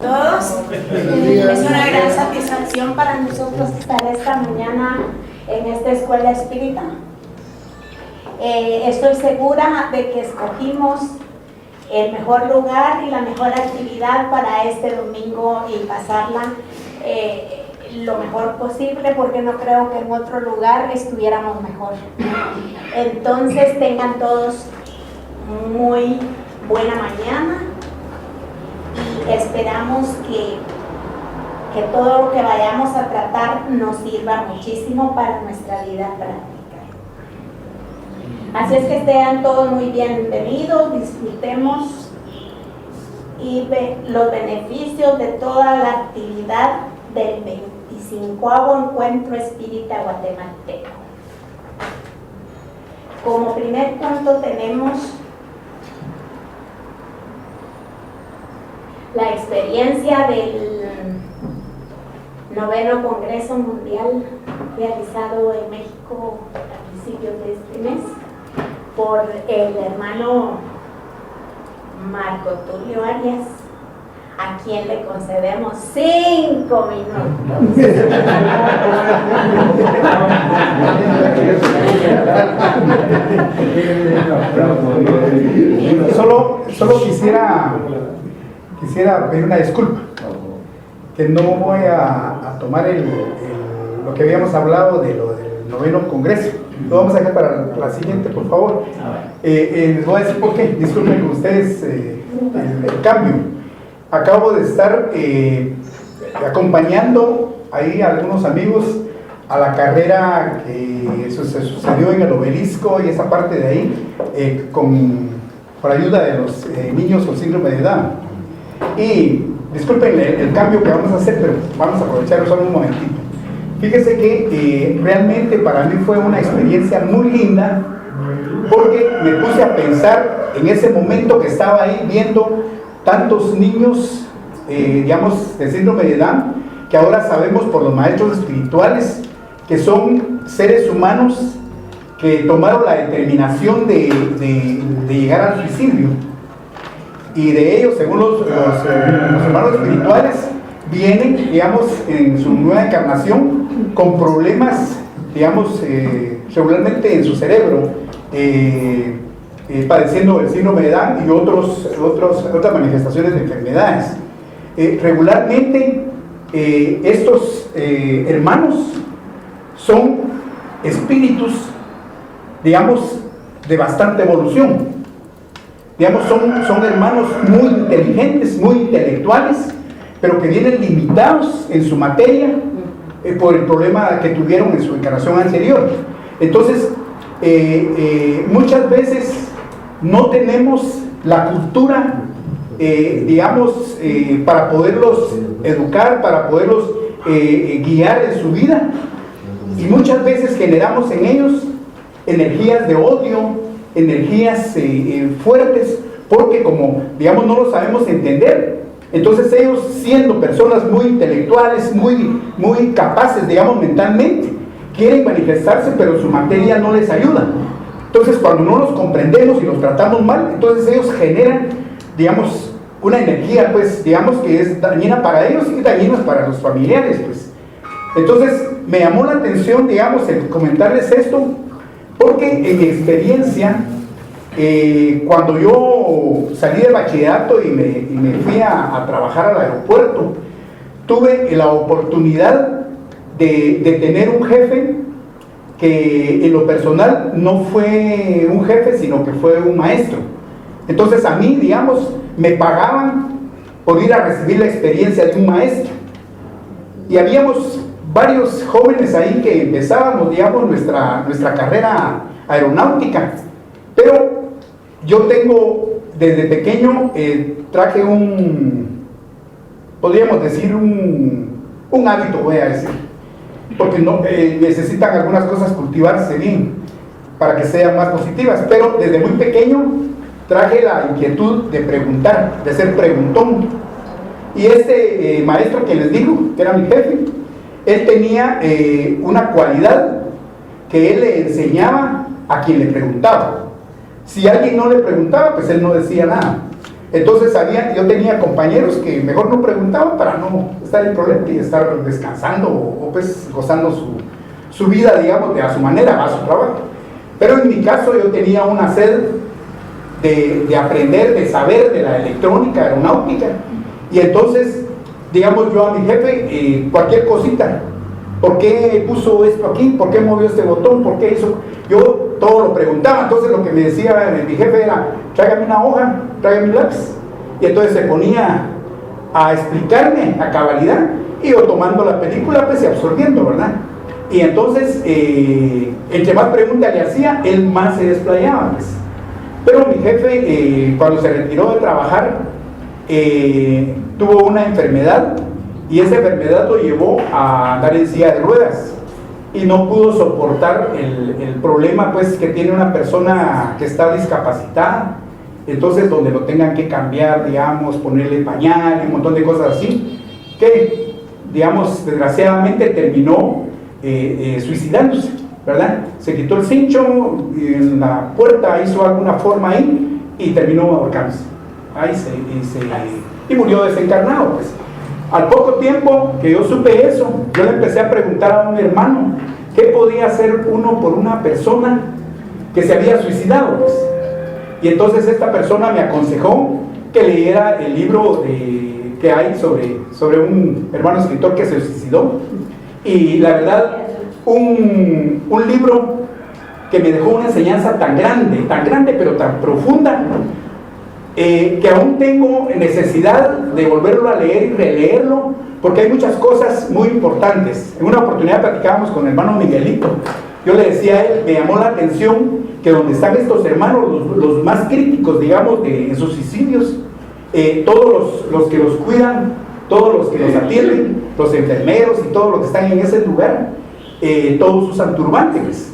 Todos, es una gran satisfacción para nosotros estar esta mañana en esta escuela espírita. Estoy segura de que escogimos el mejor lugar y la mejor actividad para este domingo y pasarla lo mejor posible, porque no creo que en otro lugar estuviéramos mejor. Entonces tengan todos muy buena mañana y esperamos que todo lo que vayamos a tratar nos sirva muchísimo para nuestra vida práctica. Así es que estén todos muy bienvenidos, disfrutemos y los beneficios de toda la actividad del 25º Encuentro Espírita Guatemalteco. Como primer punto tenemos la experiencia del 9º Congreso Mundial realizado en México a principios de este mes por el hermano Marco Tulio Arias, a quien le concedemos 5 minutos. Solo quisiera pedir una disculpa, que no voy a tomar lo que habíamos hablado de lo del 9º Congreso. Lo vamos a dejar para la siguiente, por favor. Les voy a decir por qué. Disculpen ustedes el cambio. Acabo de estar acompañando ahí a algunos amigos a la carrera que se sucedió en el Obelisco y esa parte de ahí, por ayuda de los niños con síndrome de Down. Y disculpen el cambio que vamos a hacer, pero vamos a aprovecharlo solo un momentito. Fíjese que realmente para mí fue una experiencia muy linda, porque me puse a pensar en ese momento que estaba ahí viendo tantos niños, digamos, de síndrome de Down, que ahora sabemos por los maestros espirituales que son seres humanos que tomaron la determinación de llegar al suicidio. Y de ellos, según los hermanos espirituales, vienen, digamos, en su nueva encarnación con problemas, digamos, regularmente en su cerebro, padeciendo el síndrome de Down y otras manifestaciones de enfermedades. Regularmente estos hermanos son espíritus, digamos, de bastante evolución. Digamos, son hermanos muy inteligentes, muy intelectuales, pero que vienen limitados en su materia por el problema que tuvieron en su encarnación anterior. Entonces, muchas veces no tenemos la cultura, digamos, para poderlos educar, para poderlos guiar en su vida, y muchas veces generamos en ellos energías de odio, energías fuertes, porque como, digamos, no lo sabemos entender. Entonces ellos, siendo personas muy intelectuales, muy capaces, digamos, mentalmente, quieren manifestarse, pero su materia no les ayuda. Entonces, cuando no los comprendemos y los tratamos mal, entonces ellos generan, digamos, una energía, pues, digamos, que es dañina para ellos y dañina para los familiares, pues. Entonces, me llamó la atención, digamos, el comentarles esto, porque en mi experiencia, cuando yo salí del bachillerato y me fui a trabajar al aeropuerto, tuve la oportunidad de tener un jefe que en lo personal no fue un jefe, sino que fue un maestro. Entonces a mí, digamos, me pagaban por ir a recibir la experiencia de un maestro. Y habíamos varios jóvenes ahí que empezábamos, digamos, nuestra carrera aeronáutica. Pero yo tengo, desde pequeño, traje podríamos decir, un hábito, voy a decir, porque necesitan algunas cosas cultivarse bien para que sean más positivas, pero desde muy pequeño traje la inquietud de preguntar, de ser preguntón. Y este maestro que les digo, que era mi jefe, él tenía una cualidad que él le enseñaba a quien le preguntaba. Si alguien no le preguntaba, pues él no decía nada. Entonces yo tenía compañeros que mejor no preguntaban para no estar en problema y estar descansando o pues gozando su vida, digamos, a su manera, a su trabajo. Pero en mi caso yo tenía una sed de aprender, de saber de la electrónica, aeronáutica, y entonces, digamos, yo a mi jefe, cualquier cosita, ¿por qué puso esto aquí? ¿Por qué movió este botón? ¿Por qué hizo? Yo todo lo preguntaba. Entonces lo que me decía mi jefe era, tráigame una hoja, tráigame un lápiz, y entonces se ponía a explicarme a cabalidad, y yo tomando la película pues y absorbiendo, ¿verdad? Y entonces entre más preguntas le hacía, él más se desplayaba, pues. Pero mi jefe, cuando se retiró de trabajar, tuvo una enfermedad, y esa enfermedad lo llevó a andar en silla de ruedas, y no pudo soportar el problema pues que tiene una persona que está discapacitada. Entonces donde lo tengan que cambiar, digamos, ponerle pañal y un montón de cosas así, que digamos desgraciadamente terminó suicidándose, ¿verdad? Se quitó el cincho y en la puerta hizo alguna forma ahí y terminó ahorcándose. Y murió desencarnado, pues. Al poco tiempo que yo supe eso, yo le empecé a preguntar a un hermano qué podía hacer uno por una persona que se había suicidado, pues. Y entonces esta persona me aconsejó que leyera el libro que hay sobre un hermano escritor que se suicidó. Y la verdad, un libro que me dejó una enseñanza tan grande, pero tan profunda, que aún tengo necesidad de volverlo a leer y releerlo, porque hay muchas cosas muy importantes. En una oportunidad platicábamos con el hermano Miguelito. Yo le decía a él, me llamó la atención que donde están estos hermanos, los más críticos, digamos, en sus suicidios, todos los que los cuidan, todos los que los atienden, los enfermeros y todos los que están en ese lugar, todos usan turbantes.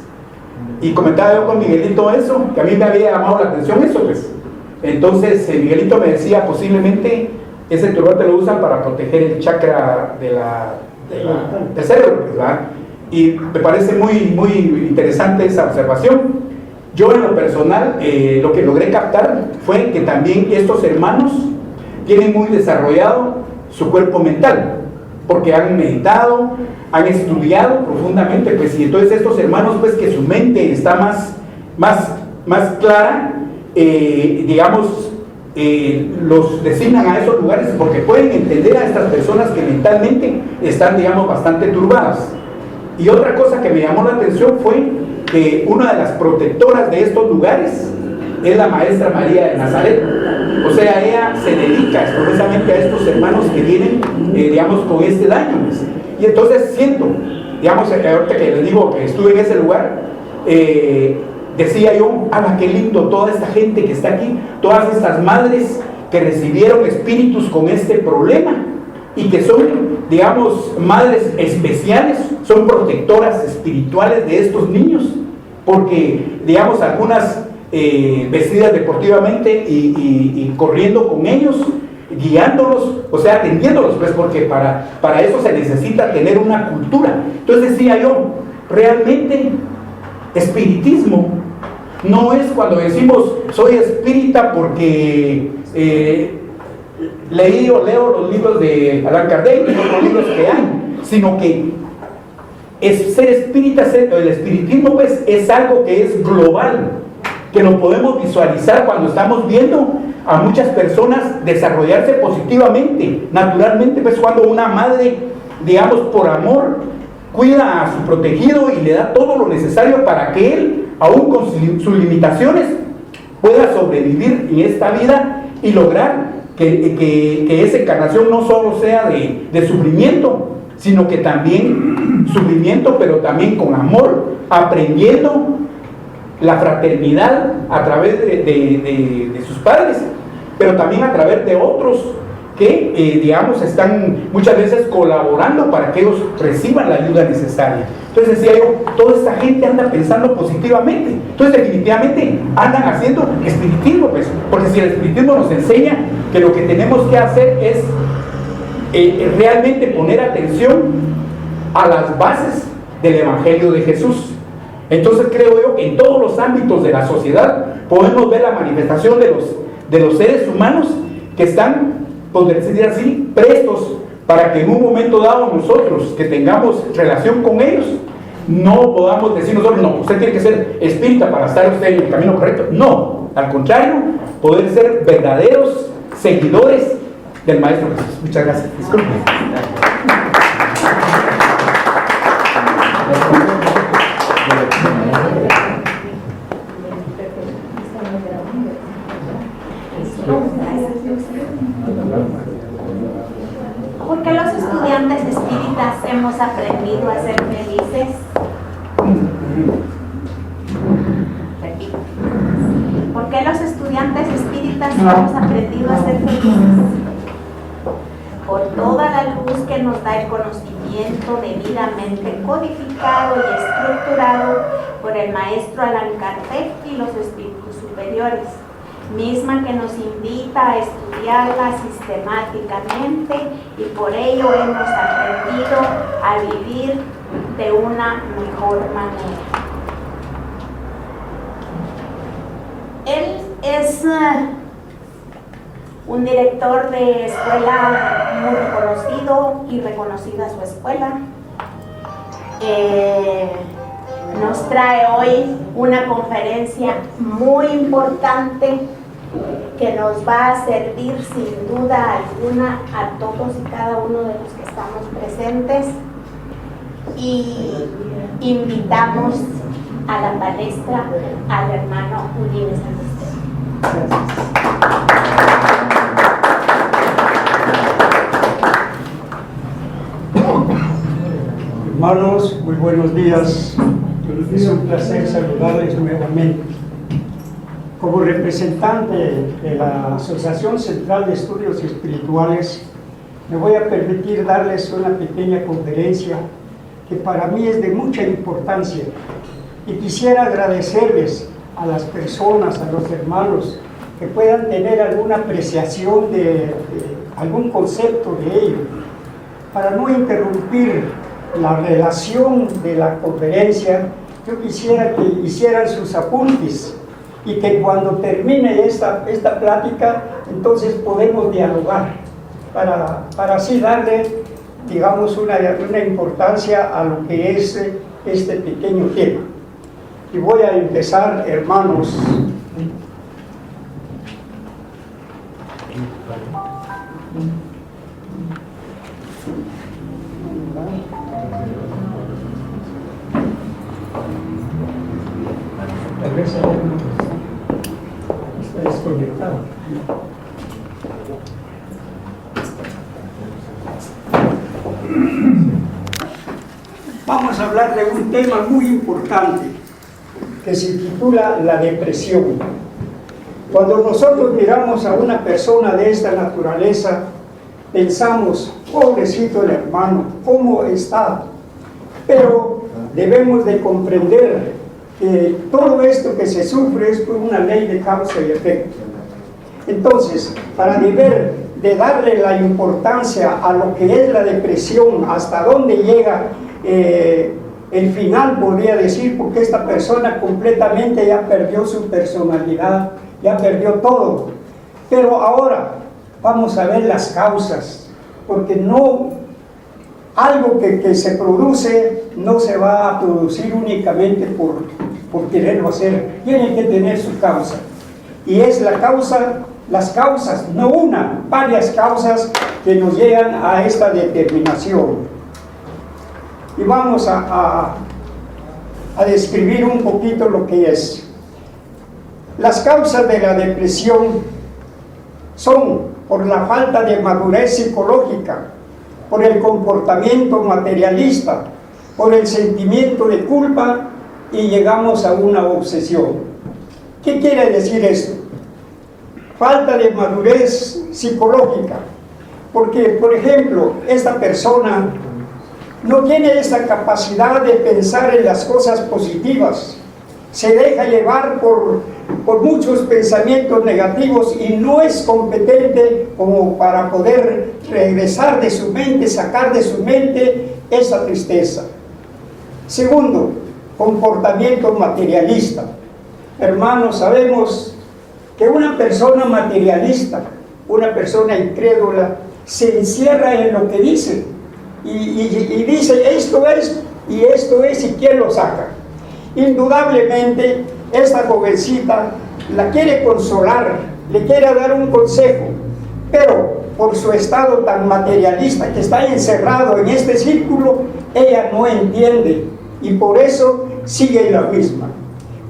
Y comentaba yo con Miguelito eso, que a mí me había llamado la atención eso, pues. Entonces Miguelito me decía, posiblemente ese turbante lo usan para proteger el chakra del cerebro, ¿verdad? Y me parece muy interesante esa observación. Yo en lo personal, lo que logré captar fue que también estos hermanos tienen muy desarrollado su cuerpo mental, porque han meditado, han estudiado profundamente, pues, y entonces estos hermanos, pues, que su mente está más clara, digamos, los designan a esos lugares porque pueden entender a estas personas que mentalmente están, digamos, bastante turbadas. Y otra cosa que me llamó la atención fue que una de las protectoras de estos lugares es la Maestra María de Nazaret. O sea, ella se dedica expresamente a estos hermanos que vienen, digamos, con este daño. Y entonces siento, digamos, ahorita que les digo que estuve en ese lugar, decía yo, ¡ah, qué lindo toda esta gente que está aquí! Todas estas madres que recibieron espíritus con este problema y que son, digamos, madres especiales, son protectoras espirituales de estos niños, porque, digamos, algunas vestidas deportivamente y corriendo con ellos, guiándolos, o sea, atendiéndolos, pues, porque para eso se necesita tener una cultura. Entonces decía yo, realmente espiritismo no es cuando decimos soy espírita porque leo los libros de Allan Kardec y otros libros que hay, sino que es ser espírita. El espiritismo, pues, es algo que es global, que lo podemos visualizar cuando estamos viendo a muchas personas desarrollarse positivamente, naturalmente, pues, cuando una madre, digamos, por amor cuida a su protegido y le da todo lo necesario para que él, aún con sus limitaciones, pueda sobrevivir en esta vida y lograr que esa encarnación no solo sea de sufrimiento, sino que también sufrimiento, pero también con amor, aprendiendo la fraternidad a través de sus padres, pero también a través de otros que, digamos, están muchas veces colaborando para que ellos reciban la ayuda necesaria. Entonces decía yo, toda esta gente anda pensando positivamente, entonces definitivamente andan haciendo espiritismo, pues, porque si el espiritismo nos enseña que lo que tenemos que hacer es realmente poner atención a las bases del Evangelio de Jesús. Entonces creo yo que en todos los ámbitos de la sociedad podemos ver la manifestación de los seres humanos que están, por decir así, prestos para que en un momento dado nosotros que tengamos relación con ellos, no podamos decir nosotros, no, usted tiene que ser espírita para estar usted en el camino correcto. No, al contrario, poder ser verdaderos seguidores del Maestro Jesús. Muchas gracias. Disculpe. ¿Por qué los estudiantes espíritas hemos aprendido a ser felices? Repito. ¿Por qué los estudiantes espíritas hemos aprendido a ser felices? Por toda la luz que nos da el conocimiento debidamente codificado y estructurado por el maestro Allan Kardec y los espíritus superiores, misma que nos invita a estudiarla sistemáticamente, y por ello hemos aprendido a vivir de una mejor manera. Él es un director de escuela muy reconocido y reconocida su escuela. Nos trae hoy una conferencia muy importante que nos va a servir sin duda alguna a todos y cada uno de los que estamos presentes, y invitamos a la palestra al hermano Uribe San Esteban. Hermanos, muy buenos días. Es un placer saludarles nuevamente. Como representante de la Asociación Central de Estudios Espirituales, me voy a permitir darles una pequeña conferencia que para mí es de mucha importancia, y quisiera agradecerles a las personas, a los hermanos, que puedan tener alguna apreciación de algún concepto de ello. Para no interrumpir la relación de la conferencia, yo quisiera que hicieran sus apuntes y que cuando termine esta plática, entonces podemos dialogar para así darle, digamos, una importancia a lo que es este pequeño tema. Y voy a empezar, hermanos. Tal vez está desconectado. Vamos a hablar de un tema muy importante que se titula la depresión. Cuando nosotros miramos a una persona de esta naturaleza, pensamos, pobrecito el hermano, ¿cómo está? Pero debemos de comprender que todo esto que se sufre es por una ley de causa y efecto. Entonces, para de darle la importancia a lo que es la depresión, hasta dónde llega el final, podría decir, porque esta persona completamente ya perdió su personalidad, ya perdió todo. Pero ahora vamos a ver las causas, porque no, algo que se produce no se va a producir únicamente por quererlo hacer, tiene que tener su causa, y es la causa, las causas, no una, varias causas que nos llegan a esta determinación. Y vamos a describir un poquito lo que es. Las causas de la depresión son por la falta de madurez psicológica, por el comportamiento materialista, por el sentimiento de culpa, y llegamos a una obsesión. ¿Qué quiere decir esto? Falta de madurez psicológica, porque, por ejemplo, esta persona no tiene esa capacidad de pensar en las cosas positivas, se deja llevar por muchos pensamientos negativos y no es competente como para poder regresar de su mente, sacar de su mente esa tristeza. Segundo, comportamiento materialista. Hermanos, sabemos que una persona materialista una persona incrédula, se encierra en lo que dice y dice esto es y ¿quién lo saca? Indudablemente esta jovencita la quiere consolar, le quiere dar un consejo, pero por su estado tan materialista que está encerrado en este círculo, ella no entiende y por eso sigue la misma.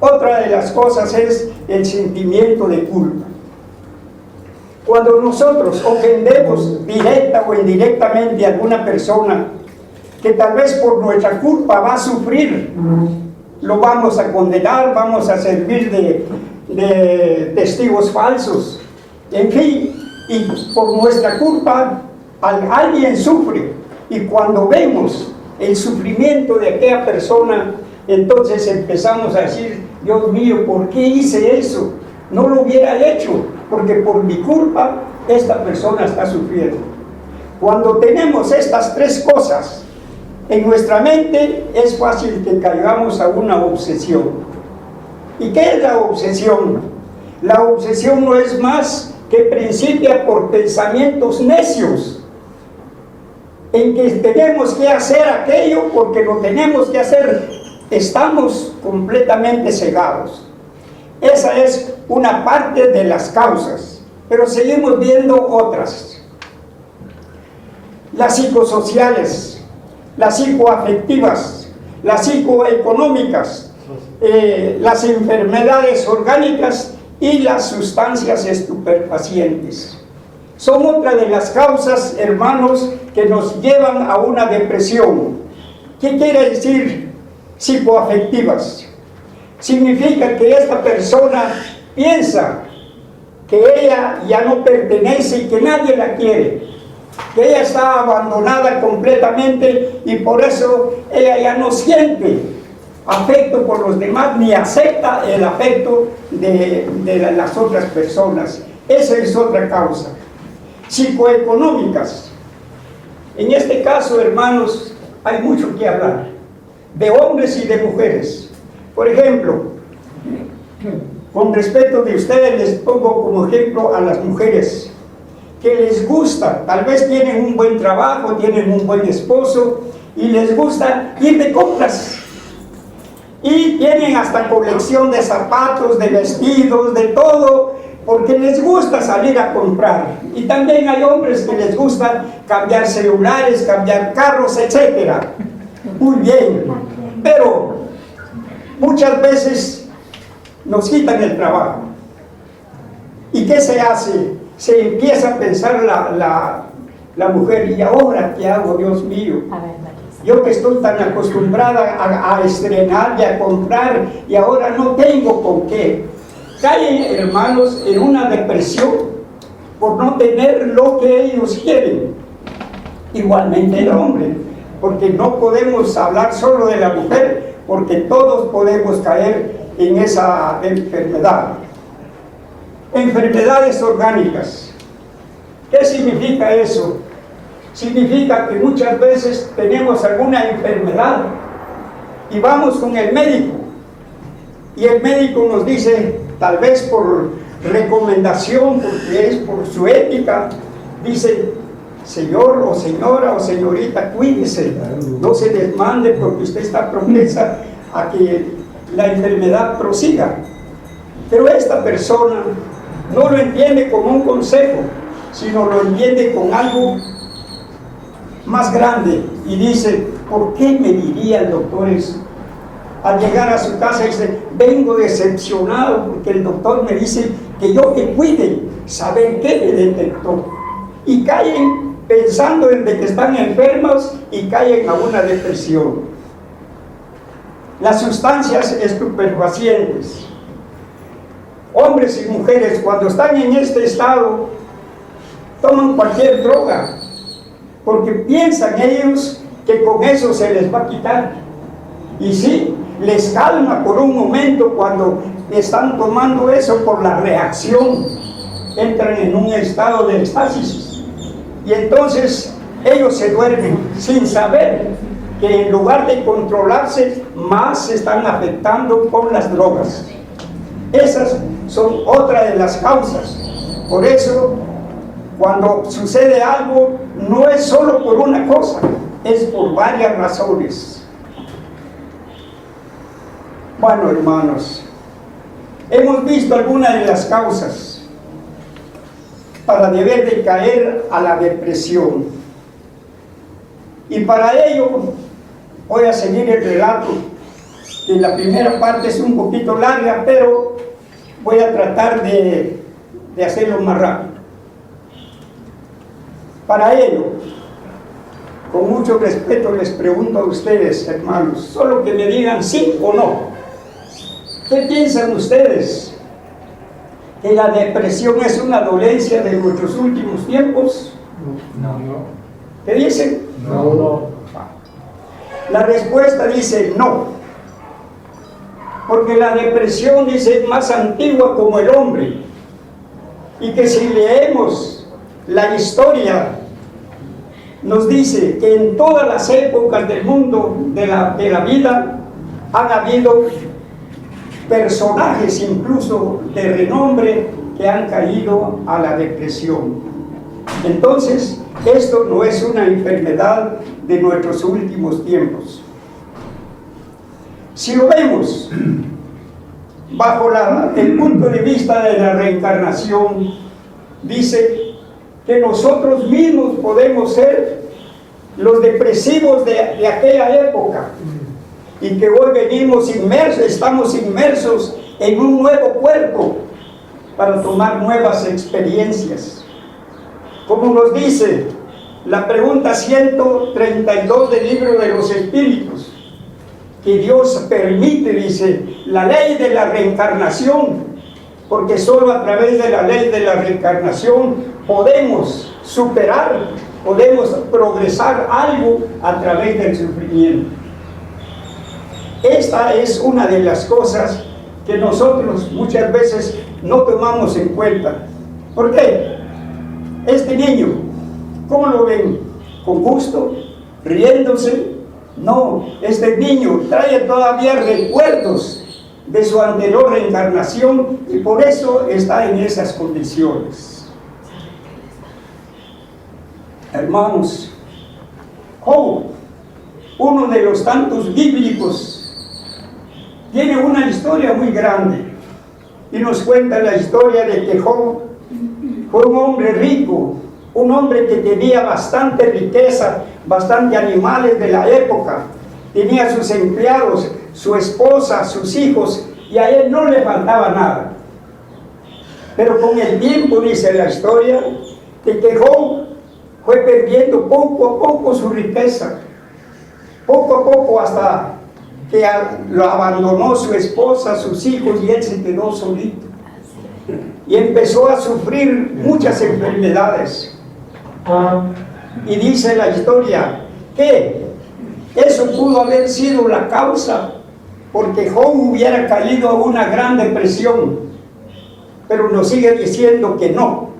Otra de las cosas es el sentimiento de culpa. Cuando nosotros ofendemos directa o indirectamente a alguna persona que tal vez por nuestra culpa va a sufrir, lo vamos a condenar, vamos a servir de testigos falsos, en fin, y por nuestra culpa alguien sufre, y cuando vemos el sufrimiento de aquella persona, entonces empezamos a decir, Dios mío, ¿por qué hice eso? No lo hubiera hecho, porque por mi culpa esta persona está sufriendo. Cuando tenemos estas tres cosas en nuestra mente, es fácil que caigamos a una obsesión. ¿Y qué es la obsesión? La obsesión no es más que principia por pensamientos necios, en que tenemos que hacer aquello porque lo tenemos que hacer. Estamos completamente cegados. Esa es una parte de las causas, pero seguimos viendo otras. Las psicosociales, las psicoafectivas, las psicoeconómicas, las enfermedades orgánicas y las sustancias estupefacientes. Son otra de las causas, hermanos, que nos llevan a una depresión. ¿Qué quiere decir psicoafectivas? Significa que esta persona piensa que ella ya no pertenece y que nadie la quiere, que ella está abandonada completamente y por eso ella ya no siente afecto por los demás ni acepta el afecto de las otras personas. Esa es otra causa. Psicoeconómicas. En este caso, hermanos, hay mucho que hablar de hombres y de mujeres. Por ejemplo, con respeto de ustedes les pongo como ejemplo a las mujeres que les gusta, tal vez tienen un buen trabajo, tienen un buen esposo y les gusta ir de compras y tienen hasta colección de zapatos, de vestidos, de todo, porque les gusta salir a comprar. Y también hay hombres que les gusta cambiar celulares, cambiar carros, etc. Muy bien, pero muchas veces nos quitan el trabajo. ¿Y qué se hace? Se empieza a pensar la mujer, ¿y ahora qué hago, Dios mío? Yo que estoy tan acostumbrada a estrenar y a comprar, y ahora no tengo con qué. Caen, hermanos, en una depresión por no tener lo que ellos quieren. Igualmente el hombre, porque no podemos hablar solo de la mujer, porque todos podemos caer en esa enfermedad. Enfermedades orgánicas. ¿Qué significa eso? Significa que muchas veces tenemos alguna enfermedad y vamos con el médico y el médico nos dice, tal vez por recomendación, porque es por su ética, dice, señor o señora o señorita, cuídese, no se desmande porque usted está propensa a que la enfermedad prosiga. Pero esta persona no lo entiende como un consejo, sino lo entiende con algo más grande y dice, ¿por qué me diría el doctor eso? Al llegar a su casa dice, vengo decepcionado porque el doctor me dice que yo me cuide, ¿saben qué me detectó? Y caen pensando en de que están enfermos y caen a una depresión. Las sustancias estupefacientes. Hombres y mujeres, cuando están en este estado, toman cualquier droga, porque piensan ellos que con eso se les va a quitar. Y sí, les calma por un momento cuando están tomando eso por la reacción. Entran en un estado de éxtasis. Y entonces ellos se duermen sin saber que en lugar de controlarse, más se están afectando con las drogas. Esas son otra de las causas. Por eso Cuando sucede algo, no es solo por una cosa, es por varias razones. Bueno, hermanos, hemos visto algunas de las causas para deber de caer a la depresión. Y para ello voy a seguir el relato, que la primera parte es un poquito larga, pero voy a tratar de hacerlo más rápido. Para ello, con mucho respeto les pregunto a ustedes, hermanos, solo que me digan sí o no. ¿Qué piensan ustedes? ¿Que la depresión es una dolencia de nuestros últimos tiempos? No. ¿Qué dicen? No. La respuesta dice no. Porque la depresión, dice, es más antigua como el hombre. Y que si leemos la historia, nos dice que en todas las épocas del mundo, de la vida, han habido personajes incluso de renombre que han caído a la depresión. Entonces, esto no es una enfermedad de nuestros últimos tiempos. Si lo vemos bajo el punto de vista de la reencarnación, dice que nosotros mismos podemos ser los depresivos de aquella época, y que hoy estamos inmersos en un nuevo cuerpo para tomar nuevas experiencias. Como nos dice la pregunta 132 del libro de los Espíritus, que Dios permite, dice, la ley de la reencarnación, porque solo a través de la ley de la reencarnación podemos superar, podemos progresar algo a través del sufrimiento. Esta es una de las cosas que nosotros muchas veces no tomamos en cuenta. ¿Por qué? Este niño, ¿cómo lo ven? ¿Con gusto? ¿Riéndose? No, este niño trae todavía recuerdos de su anterior reencarnación y por eso está en esas condiciones. Hermanos, Job, uno de los tantos bíblicos, tiene una historia muy grande y nos cuenta la historia de que Job fue un hombre rico, un hombre que tenía bastante riqueza, bastante animales de la época, tenía sus empleados, su esposa, sus hijos, y a él no le faltaba nada. Pero con el tiempo, dice la historia, de que Job fue perdiendo poco a poco su riqueza, poco a poco, hasta que lo abandonó su esposa, sus hijos, y él se quedó solito. Y empezó a sufrir muchas enfermedades. Y dice la historia que eso pudo haber sido la causa porque Job hubiera caído a una gran depresión. Pero nos sigue diciendo que no.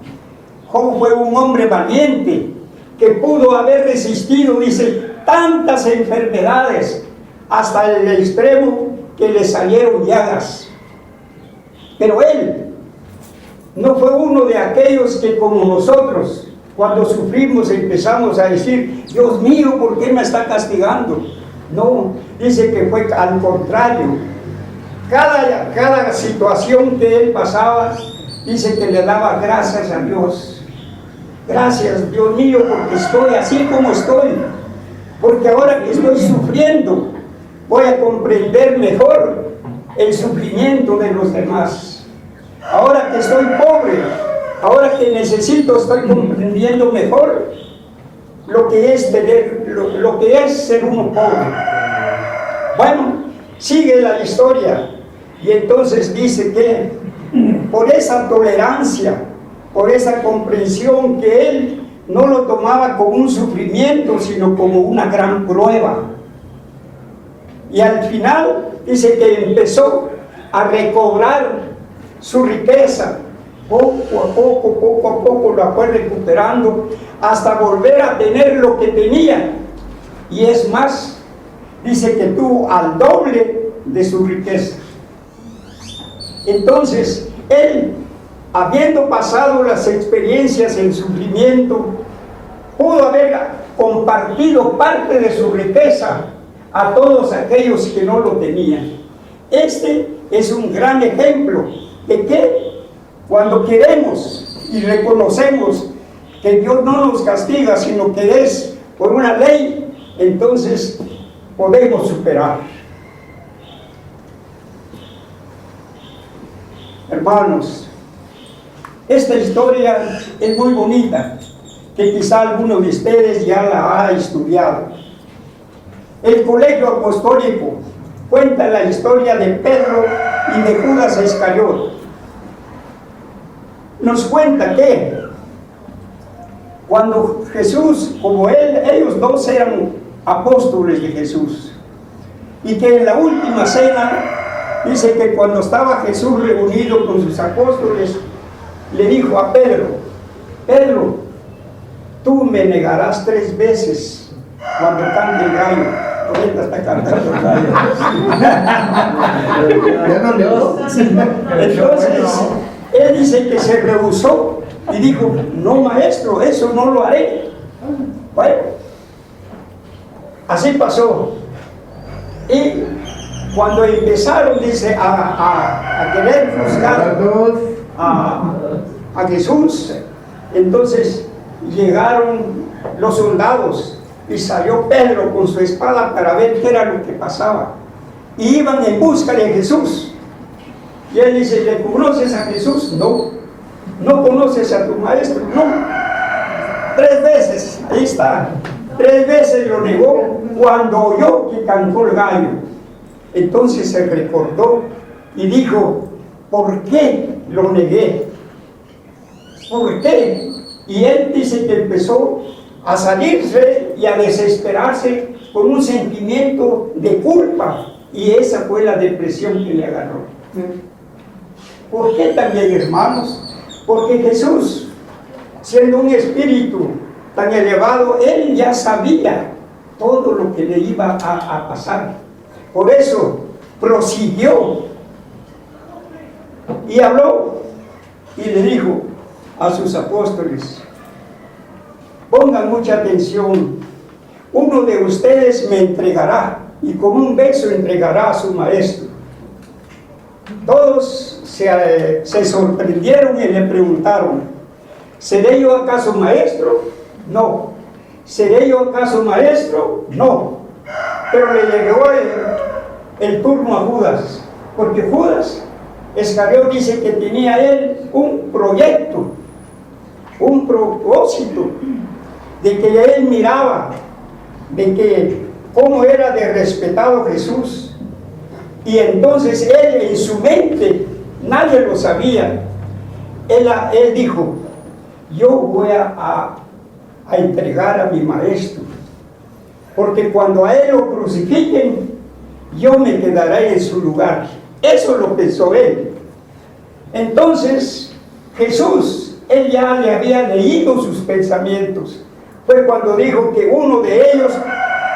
Job fue un hombre valiente que pudo haber resistido, dice, tantas enfermedades hasta el extremo que le salieron llagas. Pero él no fue uno de aquellos que, como nosotros, cuando sufrimos empezamos a decir, Dios mío, ¿por qué me está castigando? No, dice que fue al contrario. Cada situación que él pasaba, dice que le daba gracias a Dios. Gracias, Dios mío, porque estoy así como estoy. Porque ahora que estoy sufriendo, voy a comprender mejor el sufrimiento de los demás. Ahora que estoy pobre, ahora que necesito, estoy comprendiendo mejor lo que es lo que es ser uno pobre. Bueno, sigue la historia y entonces dice que por esa tolerancia, por esa comprensión, que él no lo tomaba como un sufrimiento, sino como una gran prueba. Y al final dice que empezó a recobrar su riqueza, poco a poco la fue recuperando hasta volver a tener lo que tenía, y es más, dice que tuvo al doble de su riqueza. Entonces él habiendo pasado las experiencias en sufrimiento, pudo haber compartido parte de su riqueza a todos aquellos que no lo tenían. Este es un gran ejemplo de que cuando queremos y reconocemos que Dios no nos castiga, sino que es por una ley, entonces podemos superar. Hermanos, esta historia es muy bonita, que quizá alguno de ustedes ya la ha estudiado. El Colegio Apostólico cuenta la historia de Pedro y de Judas Iscariote. Nos cuenta que cuando Jesús, como ellos dos eran apóstoles de Jesús, y que en la última cena dice que cuando estaba Jesús reunido con sus apóstoles, le dijo a Pedro: Pedro, tú me negarás 3 veces cuando cante el gallo. Ahorita está cantando el gallo. Entonces, él dice que se rehusó y dijo: no, maestro, eso no lo haré. Bueno, así pasó. Y cuando empezaron, dice, a querer juzgar a Jesús, entonces llegaron los soldados y salió Pedro con su espada para ver qué era lo que pasaba. Y iban en busca de Jesús. Y él dice: ¿le conoces a Jesús? No. ¿No conoces a tu maestro? No. 3 veces, ahí está. 3 veces lo negó cuando oyó que cantó el gallo. Entonces se recordó y dijo: ¿por qué lo negué? ¿Por qué? Y él dice que empezó a salirse y a desesperarse con un sentimiento de culpa, y esa fue la depresión que le agarró. ¿Por qué también, hermanos? Porque Jesús, siendo un espíritu tan elevado, él ya sabía todo lo que le iba a pasar. Por eso prosiguió y habló y le dijo a sus apóstoles: pongan mucha atención, uno de ustedes me entregará, y con un beso entregará a su maestro. Todos se sorprendieron y le preguntaron: ¿seré yo acaso maestro? No. ¿Seré yo acaso maestro? No. Pero le llegó el turno a Judas, porque Judas Iscariote dice que tenía él un proyecto, un propósito, de que él miraba de que cómo era de respetado Jesús, y entonces él en su mente, nadie lo sabía, él dijo: yo voy a entregar a mi maestro, porque cuando a él lo crucifiquen, yo me quedaré en su lugar. Eso lo pensó él. Entonces Jesús, él ya le había leído sus pensamientos. Fue cuando dijo que uno de ellos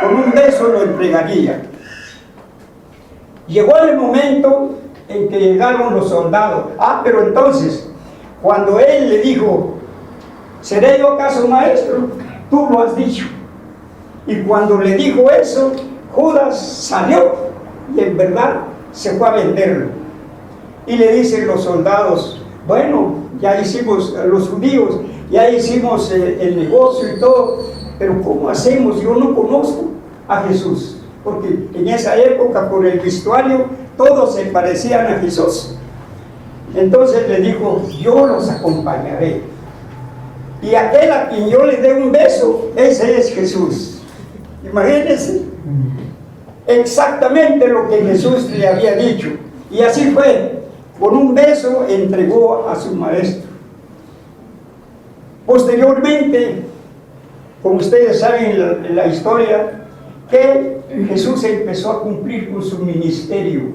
con un beso lo entregaría. Llegó el momento en que llegaron los soldados. Pero entonces, cuando él le dijo: ¿seré yo acaso maestro? Tú lo has dicho. Y cuando le dijo eso, Judas salió y en verdad se fue a venderlo. Y le dicen los soldados: bueno, ya hicimos, los judíos, ya hicimos el negocio y todo, pero ¿cómo hacemos? Yo no conozco a Jesús, porque en esa época, por el vestuario, todos se parecían a Jesús. Entonces le dijo: yo los acompañaré, y aquel a quien yo le dé un beso, ese es Jesús. Imagínense exactamente lo que Jesús le había dicho, y así fue. Con un beso entregó a su maestro. Posteriormente, como ustedes saben la historia, que Jesús empezó a cumplir con su ministerio.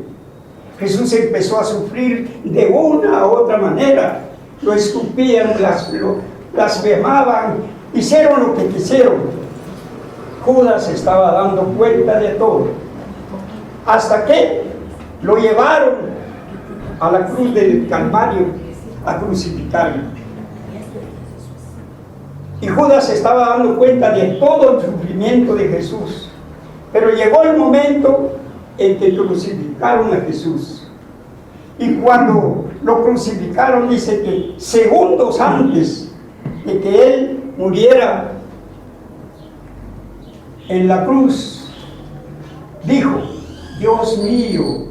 Jesús empezó a sufrir de una u otra manera. Lo escupían, blasfemaban, hicieron lo que quisieron. Judas estaba dando cuenta de todo, hasta que lo llevaron a la cruz del Calvario. a crucificarlo. Y Judas se estaba dando cuenta de todo el sufrimiento de Jesús. Pero llegó el momento en que crucificaron a Jesús. Y cuando lo crucificaron, dice que segundos antes de que Él muriera en la cruz, dijo: Dios mío,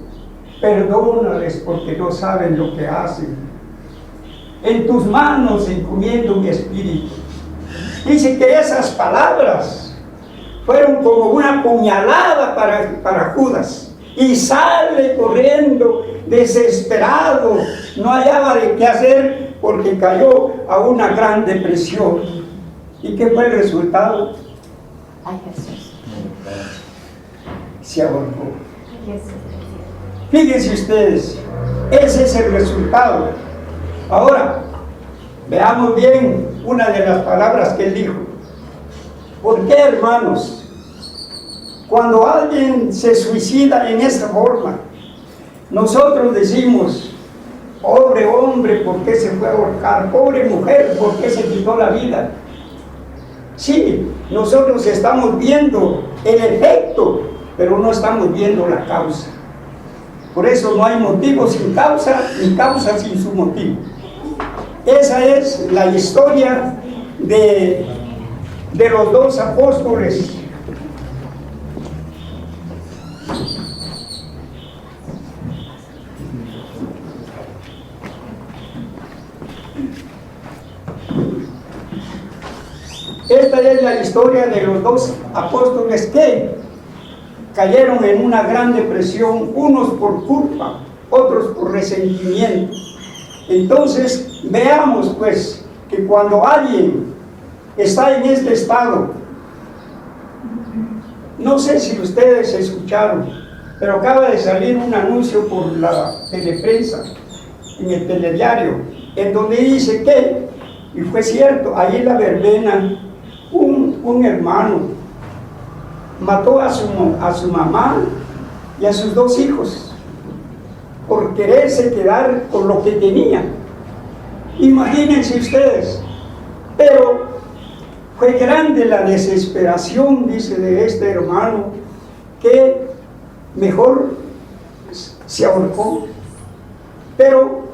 perdónales porque no saben lo que hacen. En tus manos encomiendo mi espíritu. Dice que esas palabras fueron como una puñalada para Judas. Y sale corriendo desesperado. No hallaba de qué hacer porque cayó a una gran depresión. ¿Y qué fue el resultado? Ay, Jesús. Se ahorcó. Jesús. Fíjense ustedes, ese es el resultado. Ahora, veamos bien una de las palabras que él dijo. ¿Por qué, hermanos? Cuando alguien se suicida en esa forma, nosotros decimos: pobre hombre, ¿por qué se fue a ahorcar? Pobre mujer, ¿por qué se quitó la vida? Sí, nosotros estamos viendo el efecto, pero no estamos viendo la causa. Por eso no hay motivo sin causa, ni causa sin su motivo. Esa es la historia de los dos apóstoles. Esta es la historia de los dos apóstoles que cayeron en una gran depresión, unos por culpa, otros por resentimiento. Entonces, veamos pues que cuando alguien está en este estado, no sé si ustedes escucharon, pero acaba de salir un anuncio por la teleprensa, en el telediario, en donde dice que, y fue cierto, ahí en la verbena, un hermano mató a su mamá y a sus dos hijos por quererse quedar con lo que tenía. Imagínense ustedes. Pero fue grande la desesperación, dice, de este hermano, que mejor se ahorcó. Pero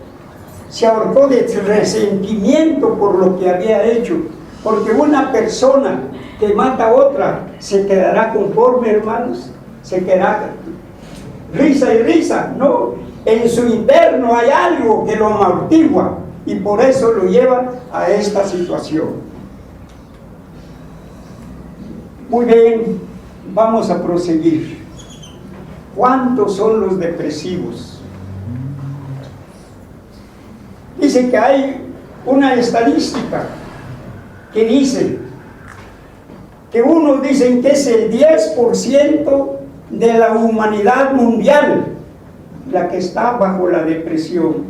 se ahorcó de resentimiento por lo que había hecho. Porque una persona que mata a otra, ¿se quedará conforme, hermanos? ¿Se quedará risa y risa? No, en su interno hay algo que lo amortigua y por eso lo lleva a esta situación. Muy bien, vamos a proseguir. ¿Cuántos son los depresivos? Dice que hay una estadística que dice que unos dicen que es el 10% de la humanidad mundial la que está bajo la depresión,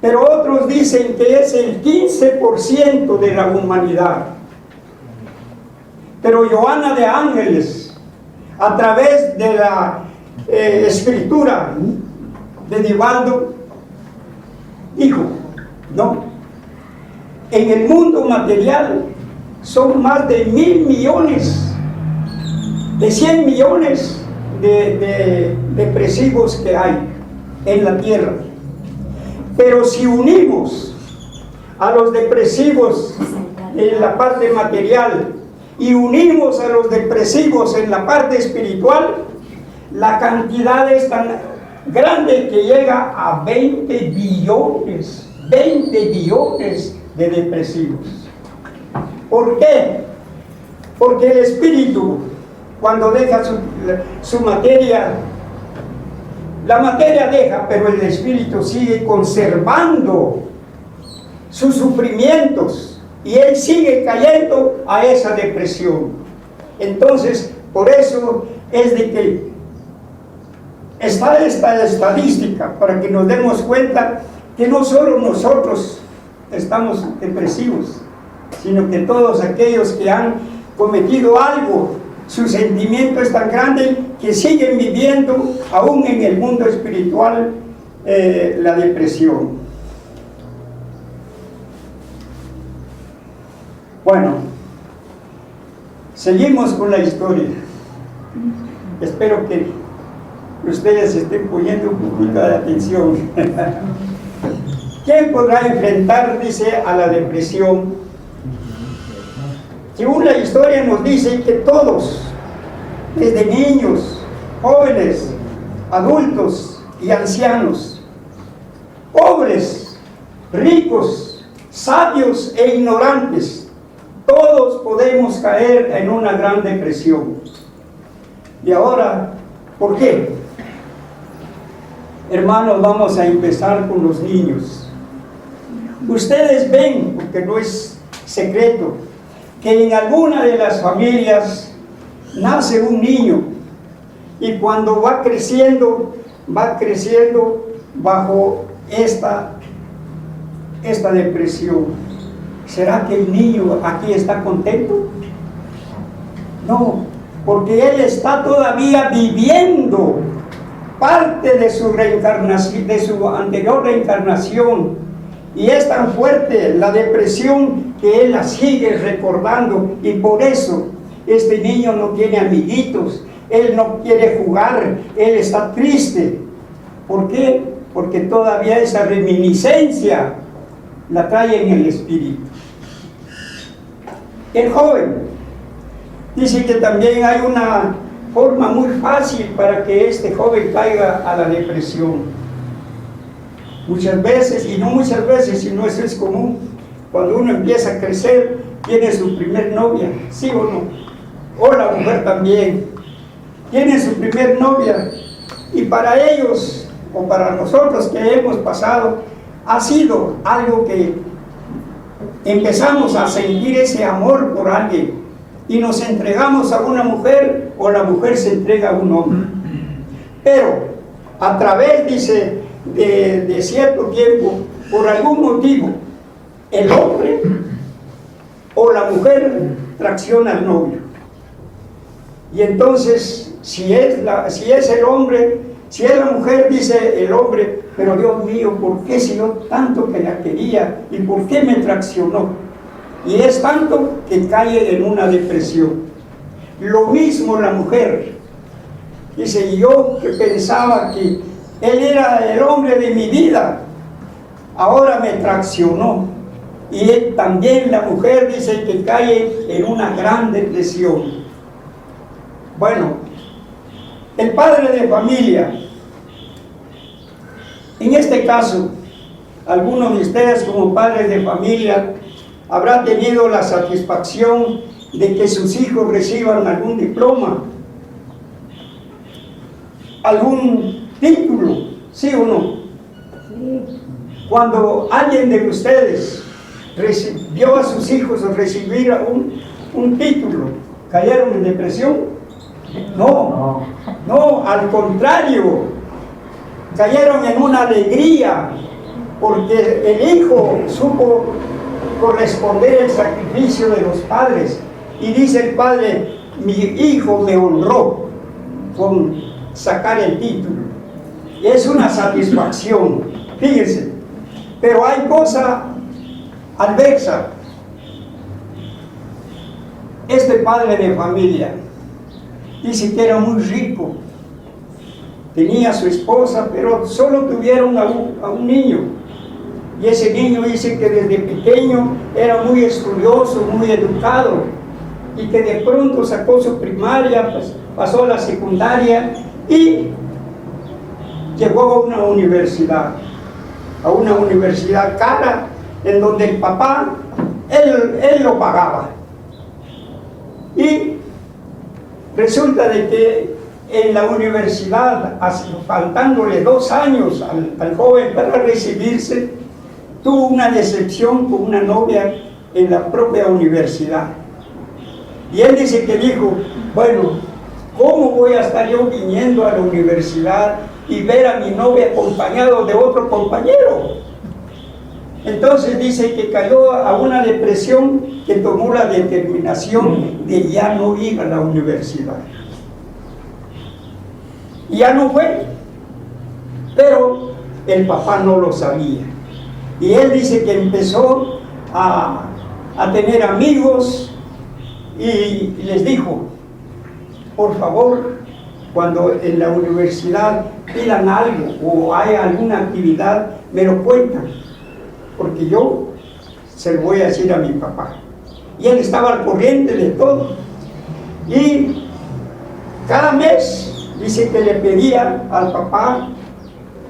pero otros dicen que es el 15% de la humanidad. Pero Joana de Ángeles, a través de la escritura de Divaldo, dijo: no, en el mundo material son más de 1.000 millones, de 100 millones de depresivos que hay en la tierra. Pero si unimos a los depresivos en la parte material y unimos a los depresivos en la parte espiritual, la cantidad es tan grande que llega a 20 billones de depresivos. ¿Por qué? Porque el espíritu, cuando deja su materia, la materia deja, pero el espíritu sigue conservando sus sufrimientos y él sigue cayendo a esa depresión. Entonces, por eso es de que está esta estadística, para que nos demos cuenta que no solo nosotros estamos depresivos, sino que todos aquellos que han cometido algo, su sentimiento es tan grande que siguen viviendo aún en el mundo espiritual la depresión. Bueno, seguimos con la historia. Espero que ustedes estén poniendo un poquito de atención. ¿Quién podrá enfrentar, dice, a la depresión? Según la historia nos dice que todos, desde niños, jóvenes, adultos y ancianos, pobres, ricos, sabios e ignorantes, todos podemos caer en una gran depresión. Y ahora, ¿por qué? Hermanos, vamos a empezar con los niños. Ustedes ven, porque no es secreto, que en alguna de las familias nace un niño y cuando va creciendo bajo esta depresión. ¿Será que el niño aquí está contento? No, porque él está todavía viviendo parte de su reencarnación, de su anterior reencarnación, y es tan fuerte la depresión que él la sigue recordando, y por eso este niño no tiene amiguitos, él no quiere jugar, él está triste. ¿Por qué? Porque todavía esa reminiscencia la trae en el espíritu. El joven dice que también hay una forma muy fácil para que este joven caiga a la depresión. Muchas veces, y no muchas veces, sino eso es común, cuando uno empieza a crecer, tiene su primer novia, ¿sí o no? O la mujer también, tiene su primer novia, y para ellos, o para nosotros que hemos pasado, ha sido algo que empezamos a sentir ese amor por alguien, y nos entregamos a una mujer, o la mujer se entrega a un hombre. Pero a través, dice, de cierto tiempo, por algún motivo, el hombre o la mujer tracciona al novio. Y entonces, si es el hombre, si es la mujer, dice el hombre, pero Dios mío, ¿por qué si yo tanto que la quería y por qué me traicionó? Y es tanto que cae en una depresión. Lo mismo la mujer. Dice, yo que pensaba que él era el hombre de mi vida, ahora me traicionó. Y él, también la mujer, dice que cae en una gran depresión. Bueno, el padre de familia, en este caso, algunos de ustedes como padres de familia habrá tenido la satisfacción de que sus hijos reciban algún diploma, algún título, ¿sí o no? Sí. Cuando alguien de ustedes vio a sus hijos recibir un título, ¿cayeron en depresión? No, al contrario, cayeron en una alegría, porque el hijo supo corresponder el sacrificio de los padres, y dice el padre, mi hijo me honró con sacar el título, y es una satisfacción, fíjense. Pero hay cosa adversa. Este padre de familia dice que era muy rico, tenía a su esposa, pero solo tuvieron a un niño. Y ese niño dice que desde pequeño era muy estudioso, muy educado, y que de pronto sacó su primaria, pues, pasó a la secundaria y llegó a una universidad cara, en donde el papá, él lo pagaba. Y resulta de que en la universidad, faltándole 2 años al joven para recibirse, tuvo una decepción con una novia en la propia universidad. Y él dice que dijo, bueno, ¿cómo voy a estar yo viniendo a la universidad y ver a mi novia acompañado de otro compañero? Entonces dice que cayó a una depresión, que tomó la determinación de ya no ir a la universidad. Y ya no fue, pero el papá no lo sabía. Y él dice que empezó a a tener amigos y les dijo, por favor, cuando en la universidad pidan algo o hay alguna actividad, me lo cuentan, porque yo se lo voy a decir a mi papá. Y él estaba al corriente de todo. Y cada mes dice que le pedía al papá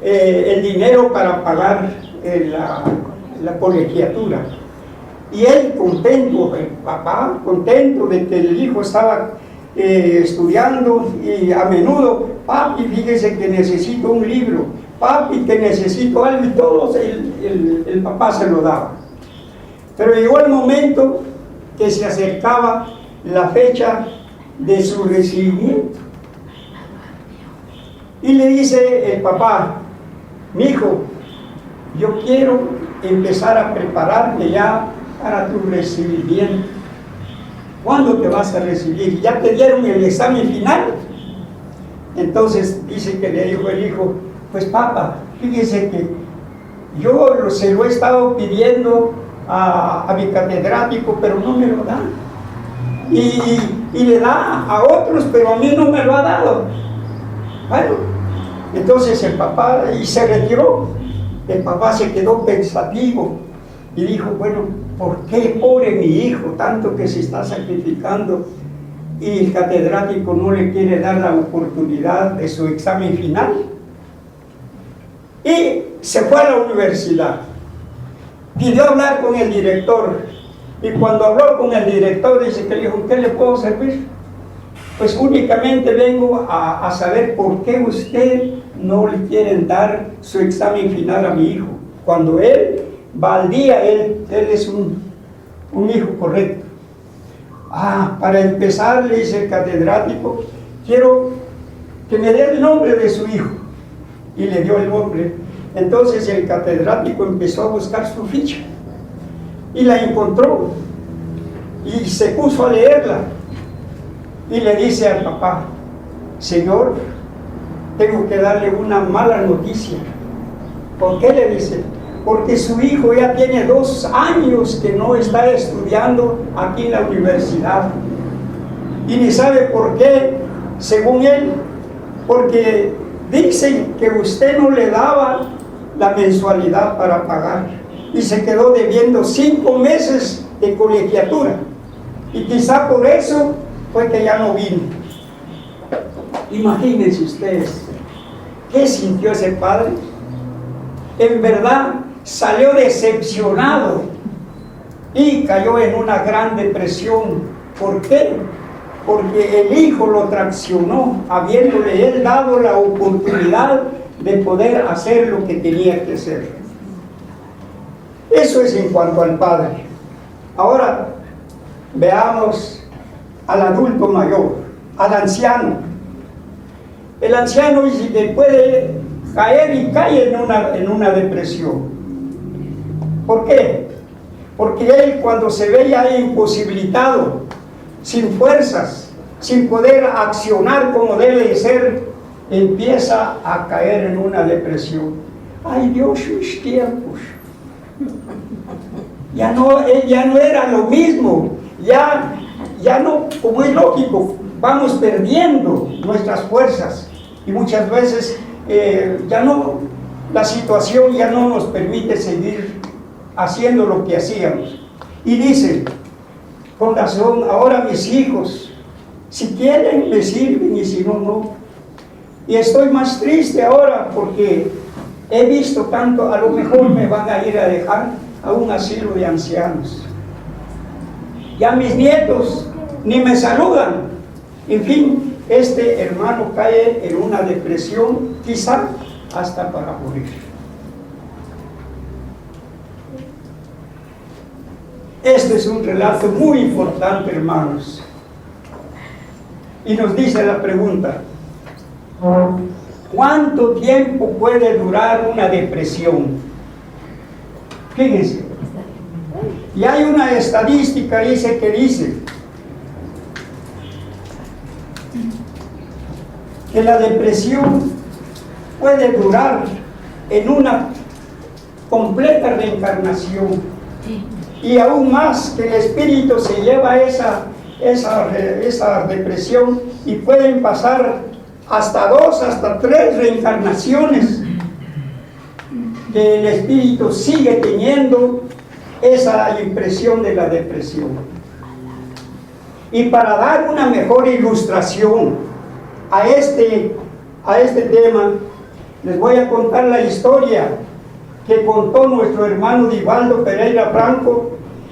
el dinero para pagar la colegiatura. Y él contento, el papá contento de que el hijo estaba estudiando, y a menudo, papi, fíjese que necesito un libro, papi, que necesito algo, y todos el papá se lo daba. Pero llegó el momento que se acercaba la fecha de su recibimiento. Y le dice el papá, mi hijo, yo quiero empezar a prepararte ya para tu recibimiento. ¿Cuándo te vas a recibir? ¿Ya te dieron el examen final? Entonces dice que le dijo el hijo, pues papá, fíjese que yo se lo he estado pidiendo a mi catedrático, pero no me lo da. Y le da a otros, pero a mí no me lo ha dado. Bueno, entonces el papá, y se retiró. El papá se quedó pensativo y dijo, bueno, ¿por qué pobre mi hijo, tanto que se está sacrificando, y el catedrático no le quiere dar la oportunidad de su examen final? Y se fue a la universidad. Pidió hablar con el director, y cuando habló con el director, dice que le dijo, ¿qué le puedo servir? Pues únicamente vengo a saber por qué usted no le quieren dar su examen final a mi hijo, cuando él va al día, él es un hijo correcto. Para empezar, le dice el catedrático, quiero que me dé el nombre de su hijo. Y le dio el nombre. Entonces el catedrático empezó a buscar su ficha y la encontró y se puso a leerla y le dice al papá, señor, tengo que darle una mala noticia. ¿Por qué? Le dice, porque su hijo ya tiene 2 años que no está estudiando aquí en la universidad y ni sabe por qué, según él, porque dicen que usted no le daba la mensualidad para pagar y se quedó debiendo 5 meses de colegiatura, y quizá por eso fue que ya no vino. Imagínense ustedes qué sintió ese padre. En verdad salió decepcionado y cayó en una gran depresión. ¿Por qué? Porque el hijo lo traicionó, habiéndole él dado la oportunidad de poder hacer lo que tenía que hacer. Eso es en cuanto al padre. Ahora veamos al adulto mayor, al anciano. El anciano puede caer y cae en una depresión. ¿Por qué? Porque él, cuando se ve ya imposibilitado, sin fuerzas, sin poder accionar como debe de ser, empieza a caer en una depresión. Ay Dios, sus tiempos. Ya no era lo mismo, ya no, como es lógico, vamos perdiendo nuestras fuerzas y muchas veces la situación ya no nos permite seguir haciendo lo que hacíamos. Y dice, con razón, ahora mis hijos, si quieren me sirven y si no, no. Y estoy más triste ahora porque he visto tanto, a lo mejor me van a ir a dejar a un asilo de ancianos. Ya mis nietos ni me saludan. En fin, este hermano cae en una depresión, quizá hasta para morir. Este es un relato muy importante, hermanos. Y nos dice la pregunta, ¿cuánto tiempo puede durar una depresión? Fíjense, y hay una estadística que dice que la depresión puede durar en una completa reencarnación y aún más que el espíritu se lleva esa depresión y pueden pasar hasta 2, hasta 3 reencarnaciones que el espíritu sigue teniendo esa impresión de la depresión. Y para dar una mejor ilustración a este tema, les voy a contar la historia que contó nuestro hermano Divaldo Pereira Franco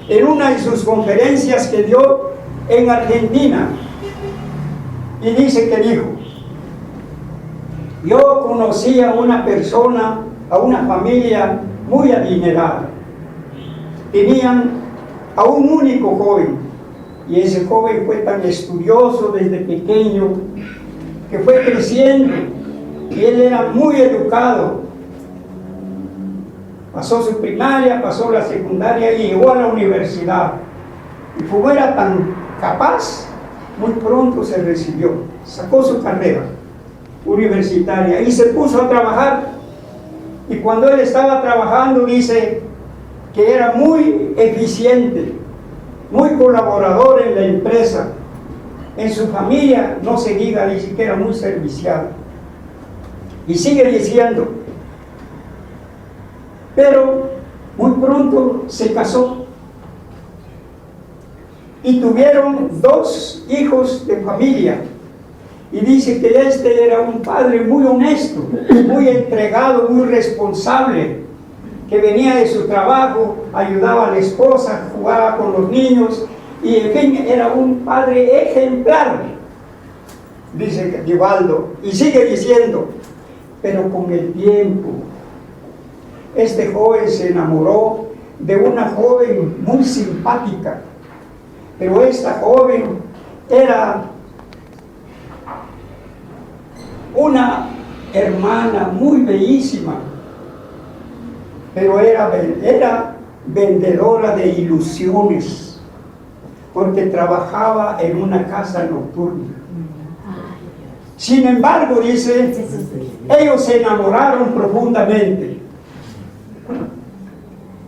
en una de sus conferencias que dio en Argentina. Y dice que dijo: yo conocí a una persona, a una familia muy adinerada. Tenían a un único joven, y ese joven fue tan estudioso desde pequeño que fue creciendo, y él era muy educado. Pasó su primaria, pasó la secundaria y llegó a la universidad. Y como era tan capaz, muy pronto se recibió, sacó su carrera universitaria y se puso a trabajar. Y cuando él estaba trabajando, dice que era muy eficiente, muy colaborador en la empresa. En su familia, no se diga, dice que era muy servicial. Y sigue diciendo, pero muy pronto se casó y tuvieron 2 hijos de familia. Y dice que este era un padre muy honesto, muy entregado, muy responsable, que venía de su trabajo, ayudaba a la esposa, jugaba con los niños, y en fin, era un padre ejemplar, dice Divaldo. Y sigue diciendo, pero con el tiempo, este joven se enamoró de una joven muy simpática, pero esta joven era una hermana muy bellísima, pero era vendedora de ilusiones, porque trabajaba en una casa nocturna. Sin embargo, dice, ellos se enamoraron profundamente.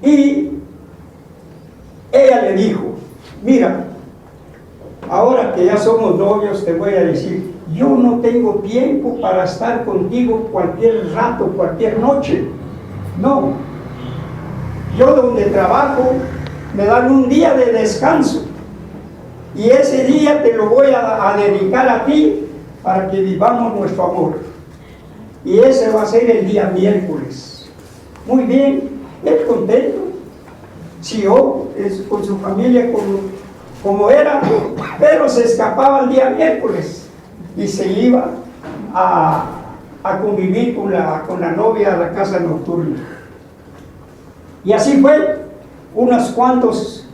Y ella le dijo, mira, ahora que ya somos novios, te voy a decir, yo no tengo tiempo para estar contigo cualquier rato, cualquier noche. No. Yo donde trabajo me dan un día de descanso. Y ese día te lo voy a dedicar a ti para que vivamos nuestro amor. Y ese va a ser el día miércoles. Muy bien, él contento. Siguió con su familia como era, pero se escapaba el día miércoles y se iba a convivir con la novia a la casa nocturna. Y así fue, unos cuantos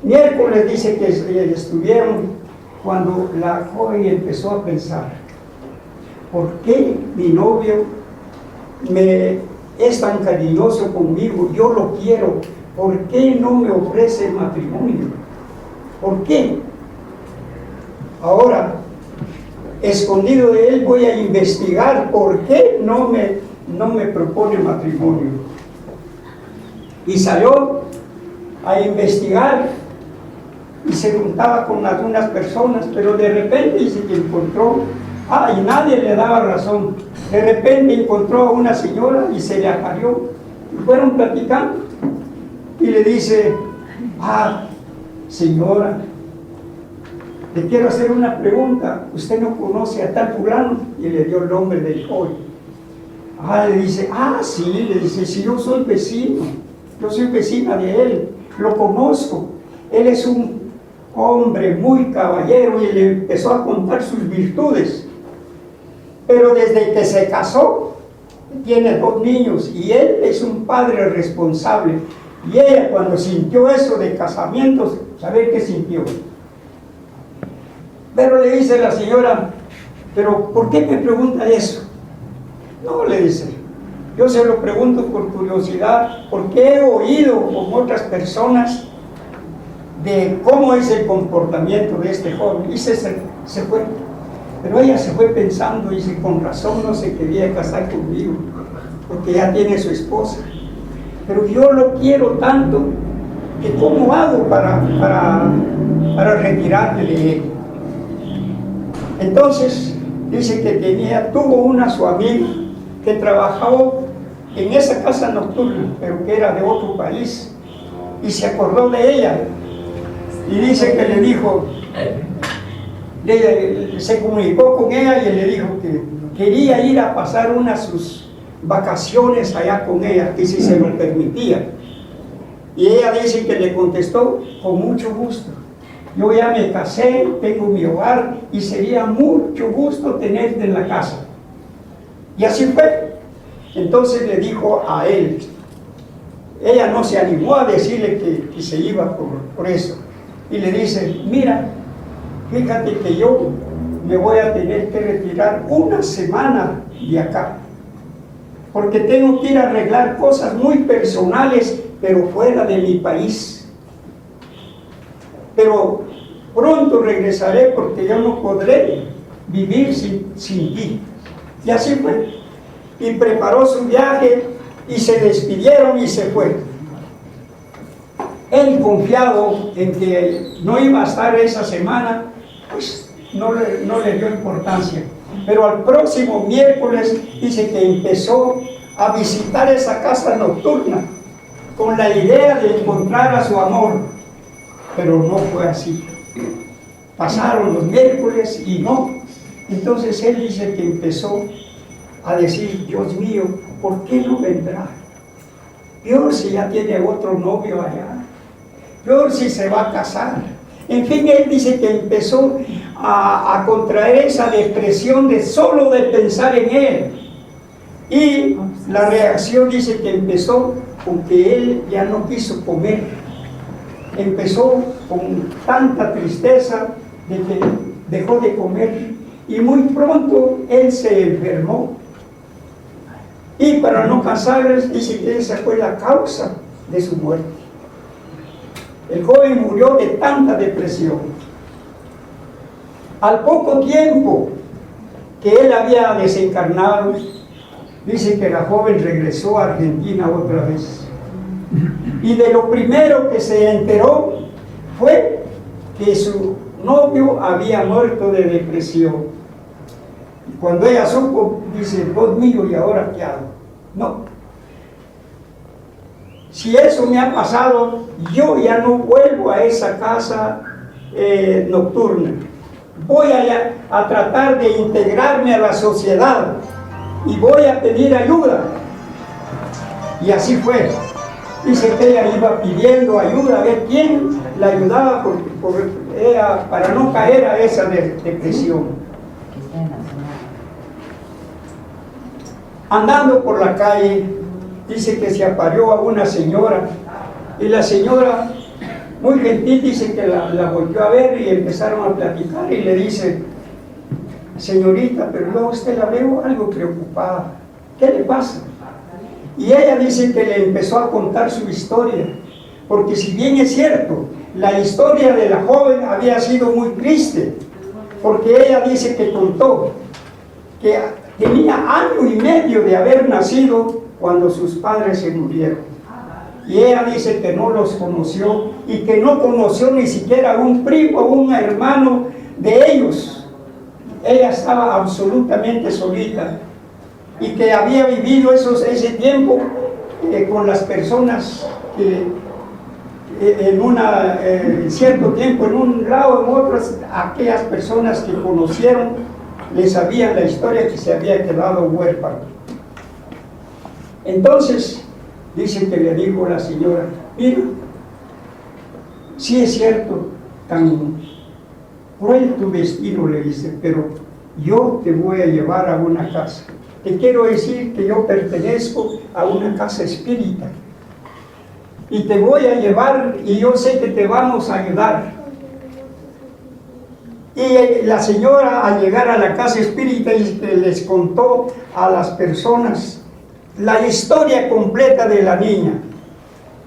miércoles dice que estuvieron, cuando la joven empezó a pensar, ¿por qué mi novio es tan cariñoso conmigo? Yo lo quiero, ¿por qué no me ofrece matrimonio? ¿Por qué? Ahora, escondido de él, voy a investigar por qué no me propone matrimonio. Y salió a investigar y se juntaba con algunas personas, pero de repente dice que encontró, y nadie le daba razón. De repente encontró a una señora y se le apareó, y fueron platicando, y le dice, señora, le quiero hacer una pregunta, ¿usted no conoce a tal fulano? Y le dio el nombre del joven. Le dice, sí, le dice, si yo soy vecino, yo soy vecina de él, lo conozco, él es un hombre muy caballero, y le empezó a contar sus virtudes. Pero desde que se casó, tiene 2 niños, y él es un padre responsable. Y ella, cuando sintió eso de casamientos, ¿sabe qué sintió? Pero le dice la señora, ¿pero por qué me pregunta eso? No, le dice, yo se lo pregunto por curiosidad, porque he oído con otras personas de cómo es el comportamiento de este joven. Y se fue. Pero ella se fue pensando y dice, con razón no se quería casar conmigo, porque ya tiene su esposa. Pero yo lo quiero tanto que cómo hago para retirarme de él. Entonces dice que tuvo una su amiga que trabajaba en esa casa nocturna, pero que era de otro país, y se acordó de ella, y dice que le dijo, se comunicó con ella y le dijo que quería ir a pasar sus vacaciones allá con ella, que si se lo permitía. Y ella dice que le contestó, con mucho gusto. Yo ya me casé, tengo mi hogar y sería mucho gusto tenerte en la casa. Y así fue. Entonces le dijo a él, ella no se animó a decirle que se iba por eso. Y le dice, mira, fíjate que yo me voy a tener que retirar una semana de acá, porque tengo que ir a arreglar cosas muy personales, pero fuera de mi país. Pero pronto regresaré porque yo no podré vivir sin ti. Y así fue. Y preparó su viaje y se despidieron y se fue. Él, confiado en que no iba a estar esa semana, pues no le dio importancia. Pero al próximo miércoles dice que empezó a visitar esa casa nocturna con la idea de encontrar a su amor. Pero no fue así. Pasaron los miércoles y no. Entonces él dice que empezó a decir, Dios mío, ¿por qué no vendrá? Peor si ya tiene otro novio allá. Peor si se va a casar. En fin, él dice que empezó a contraer esa depresión solo de pensar en él. Y la reacción dice que empezó con que él ya no quiso comer. Empezó con tanta tristeza de que dejó de comer y muy pronto él se enfermó. Y para no casarles, dice que esa fue la causa de su muerte. El joven murió de tanta depresión. Al poco tiempo que él había desencarnado, dice que la joven regresó a Argentina otra vez. Y de lo primero que se enteró fue que su novio había muerto de depresión. Cuando ella supo, dice, Dios mío, ¿y ahora qué hago? No. Si eso me ha pasado, yo ya no vuelvo a esa casa nocturna. Voy a tratar de integrarme a la sociedad y voy a pedir ayuda. Y así fue. Dice que ella iba pidiendo ayuda, a ver quién la ayudaba para no caer a esa depresión. Andando por la calle, dice que se apareó a una señora, y la señora, muy gentil, dice que la volvió a ver y empezaron a platicar, y le dice, señorita, pero yo a usted la veo algo preocupada, ¿qué le pasa? Y ella dice que le empezó a contar su historia, porque si bien es cierto, la historia de la joven había sido muy triste, porque ella dice que contó que tenía año y medio de haber nacido cuando sus padres se murieron. Y ella dice que no los conoció y que no conoció ni siquiera un primo o un hermano de ellos. Ella estaba absolutamente solita y que había vivido ese tiempo con las personas que en cierto tiempo en un lado, en otro, aquellas personas que conocieron le sabían la historia, que se había quedado huérfano. Entonces dice que le dijo la señora, mira, sí es cierto, tan cruel tu destino, le dice, pero yo te voy a llevar a una casa. Te quiero decir que yo pertenezco a una casa espírita y te voy a llevar y yo sé que te vamos a ayudar. Y la señora, al llegar a la casa espírita, les contó a las personas la historia completa de la niña.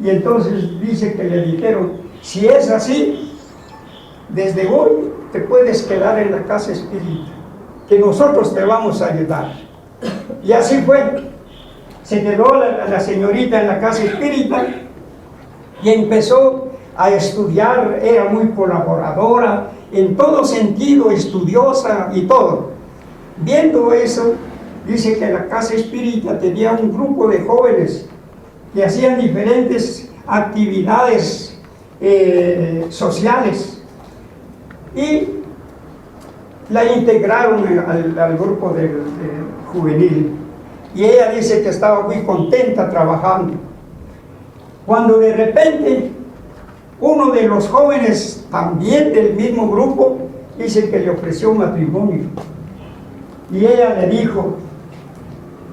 Y entonces dice que le dijeron, si es así, desde hoy te puedes quedar en la casa espírita, que nosotros te vamos a ayudar. Y así fue. Se quedó la señorita en la casa espírita y empezó a estudiar, era muy colaboradora, en todo sentido, estudiosa y todo. Viendo eso, dice que la Casa Espírita tenía un grupo de jóvenes que hacían diferentes actividades sociales y la integraron al grupo del juvenil, y ella dice que estaba muy contenta trabajando, cuando de repente uno de los jóvenes también del mismo grupo dice que le ofreció matrimonio, y ella le dijo: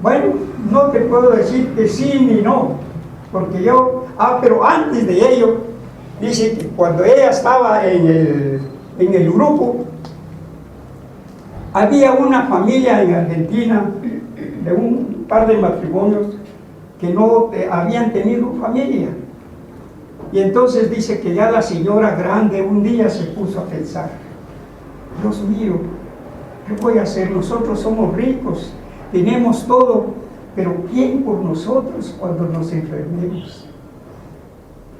bueno, no te puedo decir que sí ni no, porque pero antes de ello, dice que cuando ella estaba en el grupo, había una familia en Argentina de un par de matrimonios que no habían tenido familia. Y entonces dice que ya la señora grande un día se puso a pensar: Dios mío, ¿qué voy a hacer? Nosotros somos ricos, tenemos todo, pero ¿quién por nosotros cuando nos enfermemos?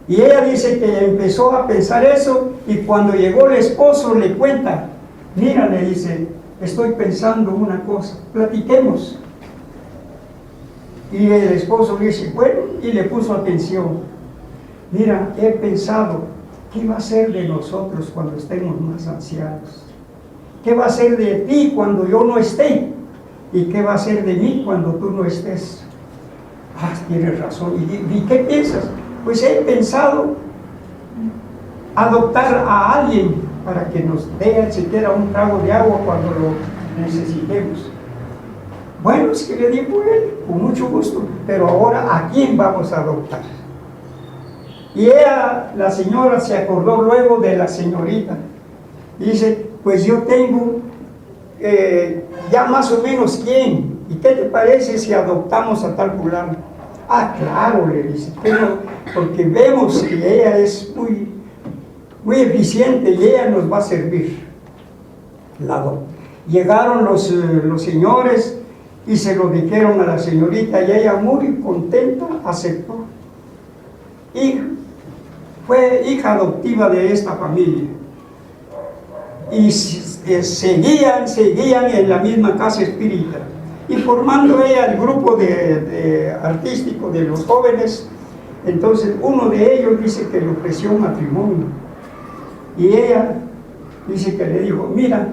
Y ella dice que empezó a pensar eso, y cuando llegó el esposo le cuenta: mira, le dice, estoy pensando una cosa, platiquemos. Y el esposo le dice: bueno, y le puso atención: mira, he pensado, ¿qué va a ser de nosotros cuando estemos más ancianos? ¿Qué va a ser de ti cuando yo no esté? ¿Y qué va a ser de mí cuando tú no estés? Ah, tienes razón. ¿Y qué piensas? Pues he pensado adoptar a alguien para que nos dé siquiera un trago de agua cuando lo necesitemos. Bueno, es que le dijo él, con mucho gusto, pero ahora ¿a quién vamos a adoptar? Y ella, la señora, se acordó luego de la señorita. Dice: pues yo tengo ya más o menos quién, ¿y qué te parece si adoptamos a tal fulano? Ah, claro, le dice, pero porque vemos que ella es muy eficiente y ella nos va a servir. Llegaron los señores y se lo dijeron a la señorita, y ella muy contenta aceptó. Y fue hija adoptiva de esta familia. Y seguían en la misma Casa Espírita, y formando ella el grupo artístico de los jóvenes. Entonces uno de ellos dice que le ofreció matrimonio, y ella dice que le dijo: mira,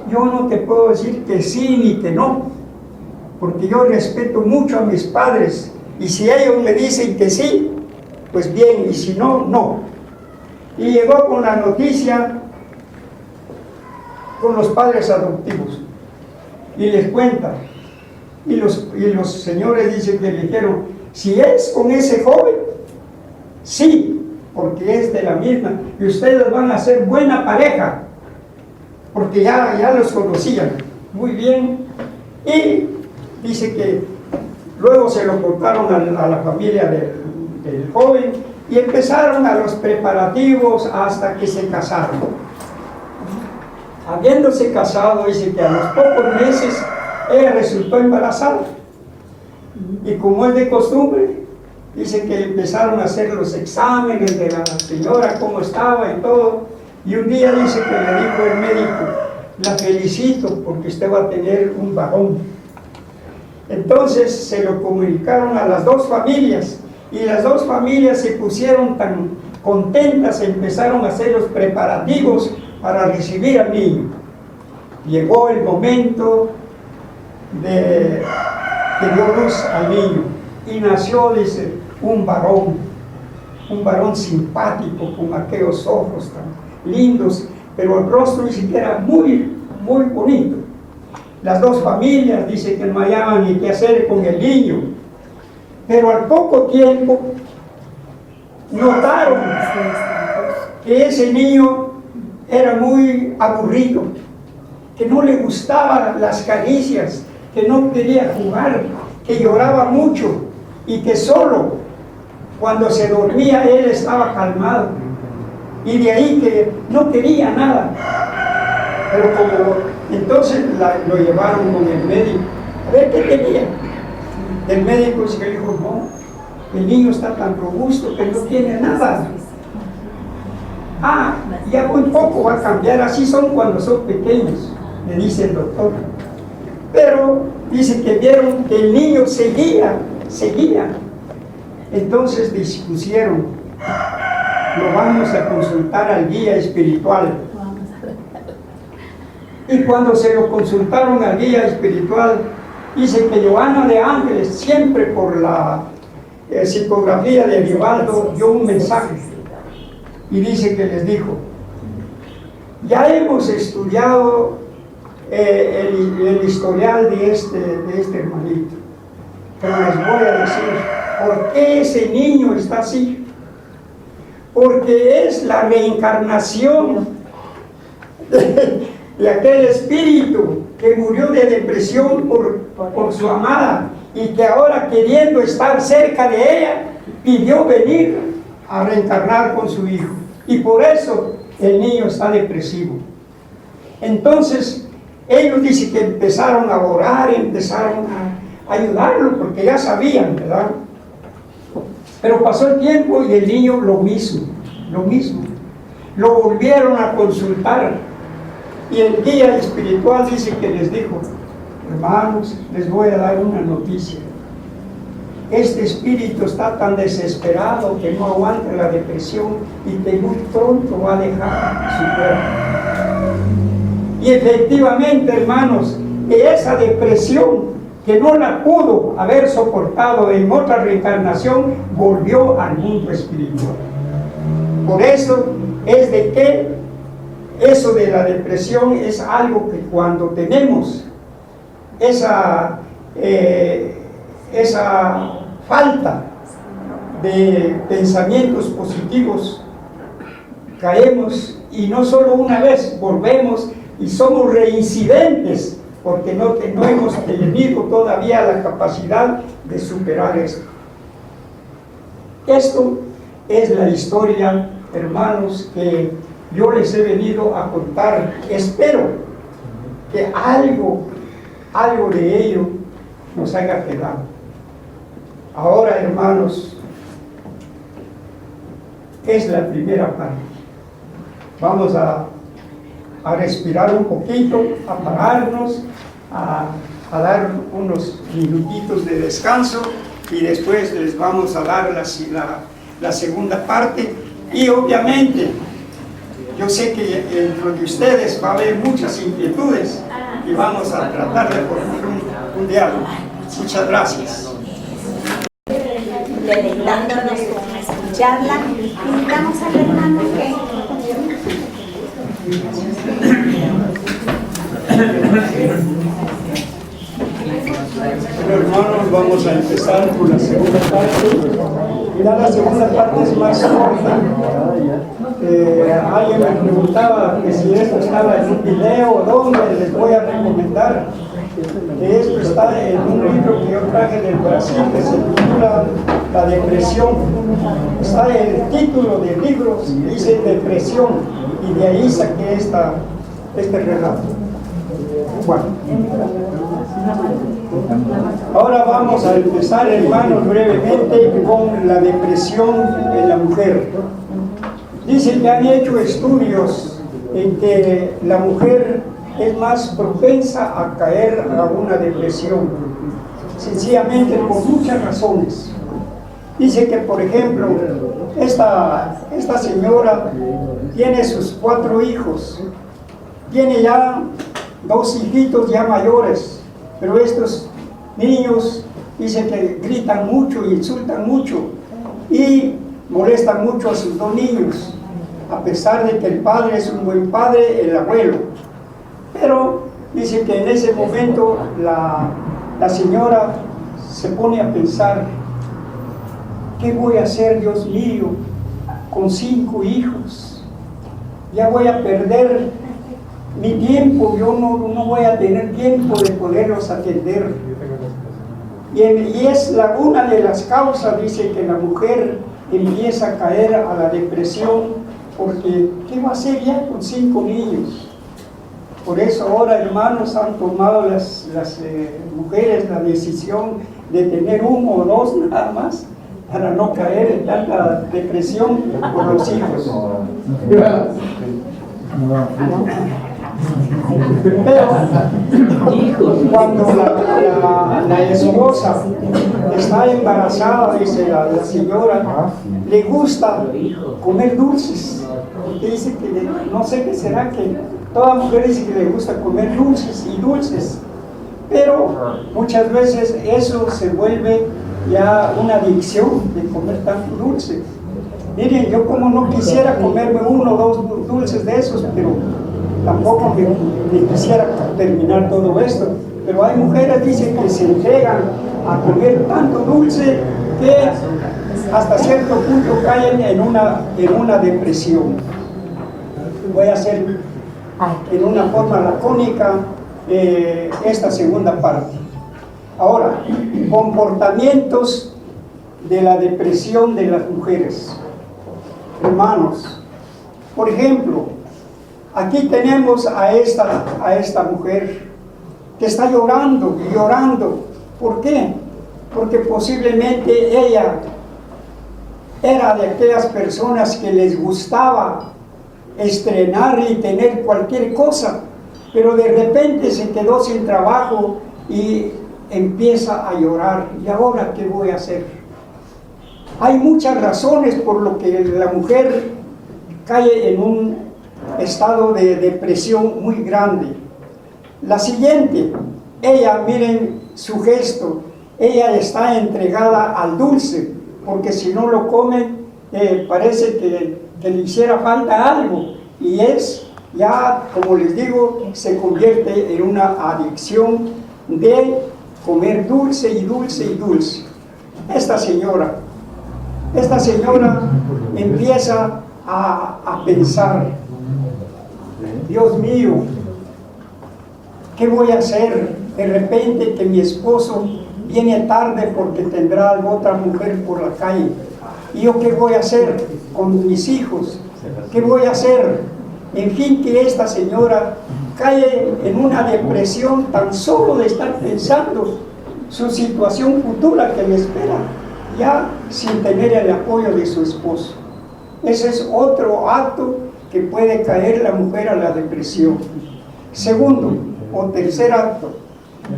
yo no te puedo decir que sí ni que no, porque yo respeto mucho a mis padres, y si ellos me dicen que sí, pues bien, y si no, no. Y llegó con la noticia con los padres adoptivos y les cuenta, y los señores dicen que le dijeron: si es con ese joven, sí, porque es de la misma, y ustedes van a ser buena pareja, porque ya los conocían muy bien. Y dice que luego se lo contaron a la familia del joven, y empezaron a los preparativos hasta que se casaron. Habiéndose casado, dice que a los pocos meses ella resultó embarazada, y como es de costumbre, dice que empezaron a hacer los exámenes de la señora, cómo estaba y todo, y un día dice que le dijo el médico: la felicito porque usted va a tener un varón. Entonces se lo comunicaron a las dos familias, y las dos familias se pusieron tan contentas, empezaron a hacer los preparativos para recibir al niño. Llegó el momento de que dio luz al niño, y nació, dice, un varón simpático, con aquellos ojos tan lindos, pero el rostro dice que era muy, muy bonito. Las dos familias dice que no hallaban ni qué hacer con el niño, pero al poco tiempo notaron que ese niño era muy aburrido, que no le gustaban las caricias, que no quería jugar, que lloraba mucho, y que solo cuando se dormía él estaba calmado, y de ahí que no quería nada. Pero como entonces lo llevaron con el médico a ver qué tenía. El médico se le dijo: no, el niño está tan robusto que no tiene nada. Ah, ya muy poco va a cambiar, así son cuando son pequeños, me dice el doctor. Pero dice que vieron que el niño seguía. Entonces dispusieron, lo vamos a consultar al guía espiritual. Y cuando se lo consultaron al guía espiritual, dice que Joana de Ángeles, siempre por la psicografía de Vivaldo, dio un mensaje. Y dice que les dijo: ya hemos estudiado el historial de este hermanito, pero les voy a decir por qué ese niño está así. Porque es la reencarnación de aquel espíritu que murió de depresión por su amada, y que ahora, queriendo estar cerca de ella, pidió venir a reencarnar con su hijo, y por eso el niño está depresivo. Entonces ellos dicen que empezaron a orar, empezaron a ayudarlo, porque ya sabían, ¿verdad? Pero pasó el tiempo y el niño lo mismo, lo volvieron a consultar, y el guía espiritual dice que les dijo: hermanos, les voy a dar una noticia. Este espíritu está tan desesperado que no aguanta la depresión y que muy pronto va a dejar su cuerpo. Y efectivamente, hermanos, esa depresión que no la pudo haber soportado en otra reencarnación, volvió al mundo espiritual. Por eso es de que eso de la depresión es algo que cuando tenemos esa falta de pensamientos positivos, caemos, y no solo una vez, volvemos y somos reincidentes, porque no hemos tenido todavía la capacidad de superar esto. Esto es la historia, hermanos, que yo les he venido a contar. Espero que algo de ello nos haya quedado. Ahora, hermanos, es la primera parte. Vamos a respirar un poquito, a pararnos, a dar unos minutitos de descanso, y después les vamos a dar la segunda parte. Y obviamente yo sé que entre de ustedes va a haber muchas inquietudes y vamos a tratar de formar un diálogo. Muchas gracias. Deleitándonos con escucharla, invitamos al hermano que... Bueno, hermanos, vamos a empezar con la segunda parte. Ya la segunda parte es más corta. Alguien me preguntaba que si esto estaba en un video o dónde. Les voy a recomendar que esto está en un libro que yo traje del Brasil, que se titula La Depresión. Está el título del libro, dice Depresión, y de ahí saqué este relato. Bueno, ahora vamos a empezar, hermanos, brevemente con la depresión en la mujer. Dicen que han hecho estudios en que la mujer es más propensa a caer a una depresión, sencillamente por muchas razones. Dice que, por ejemplo, esta señora tiene sus 4 hijos, tiene ya 2 hijitos ya mayores, pero estos niños dicen que gritan mucho, insultan mucho y molestan mucho a sus 2 niños, a pesar de que el padre es un buen padre, el abuelo. Pero dice que en ese momento la señora se pone a pensar: ¿qué voy a hacer, Dios mío, con 5 hijos? Ya voy a perder mi tiempo, yo no voy a tener tiempo de poderlos atender. Y es una de las causas, dice, que la mujer empieza a caer a la depresión, porque ¿qué va a hacer ya con 5 niños? Por eso ahora, hermanos, han tomado las mujeres la decisión de tener 1 o 2 nada más, para no caer en tanta depresión por los hijos. Pero cuando la esposa está embarazada, dice la señora, le gusta comer dulces. Dice que no sé qué será, que toda mujer dice que le gusta comer dulces y dulces, pero muchas veces eso se vuelve ya una adicción de comer tanto dulce. Miren, yo como no quisiera comerme 1 o 2 dulces de esos, pero tampoco me quisiera terminar todo esto. Pero hay mujeres, dicen, que se entregan a comer tanto dulce que hasta cierto punto caen en una depresión. Voy a hacer en una forma lacónica esta segunda parte. Ahora, comportamientos de la depresión de las mujeres. Hermanos, por ejemplo, aquí tenemos a esta mujer que está llorando y llorando. ¿Por qué? Porque posiblemente ella era de aquellas personas que les gustaba estrenar y tener cualquier cosa, pero de repente se quedó sin trabajo y empieza a llorar. ¿Y ahora qué voy a hacer? Hay muchas razones por lo que la mujer cae en un estado de depresión muy grande. La siguiente, ella, miren su gesto, ella está entregada al dulce, porque si no lo come, parece que le hiciera falta algo, y es ya, como les digo, se convierte en una adicción de comer dulce y dulce y dulce. Esta señora empieza a pensar, Dios mío, ¿qué voy a hacer? De repente que mi esposo viene tarde porque tendrá otra mujer por la calle. ¿Y yo qué voy a hacer con mis hijos? ¿Qué voy a hacer? En fin, que esta señora cae en una depresión tan solo de estar pensando su situación futura que le espera, ya sin tener el apoyo de su esposo. Ese es otro acto que puede caer la mujer a la depresión. Segundo o tercer acto,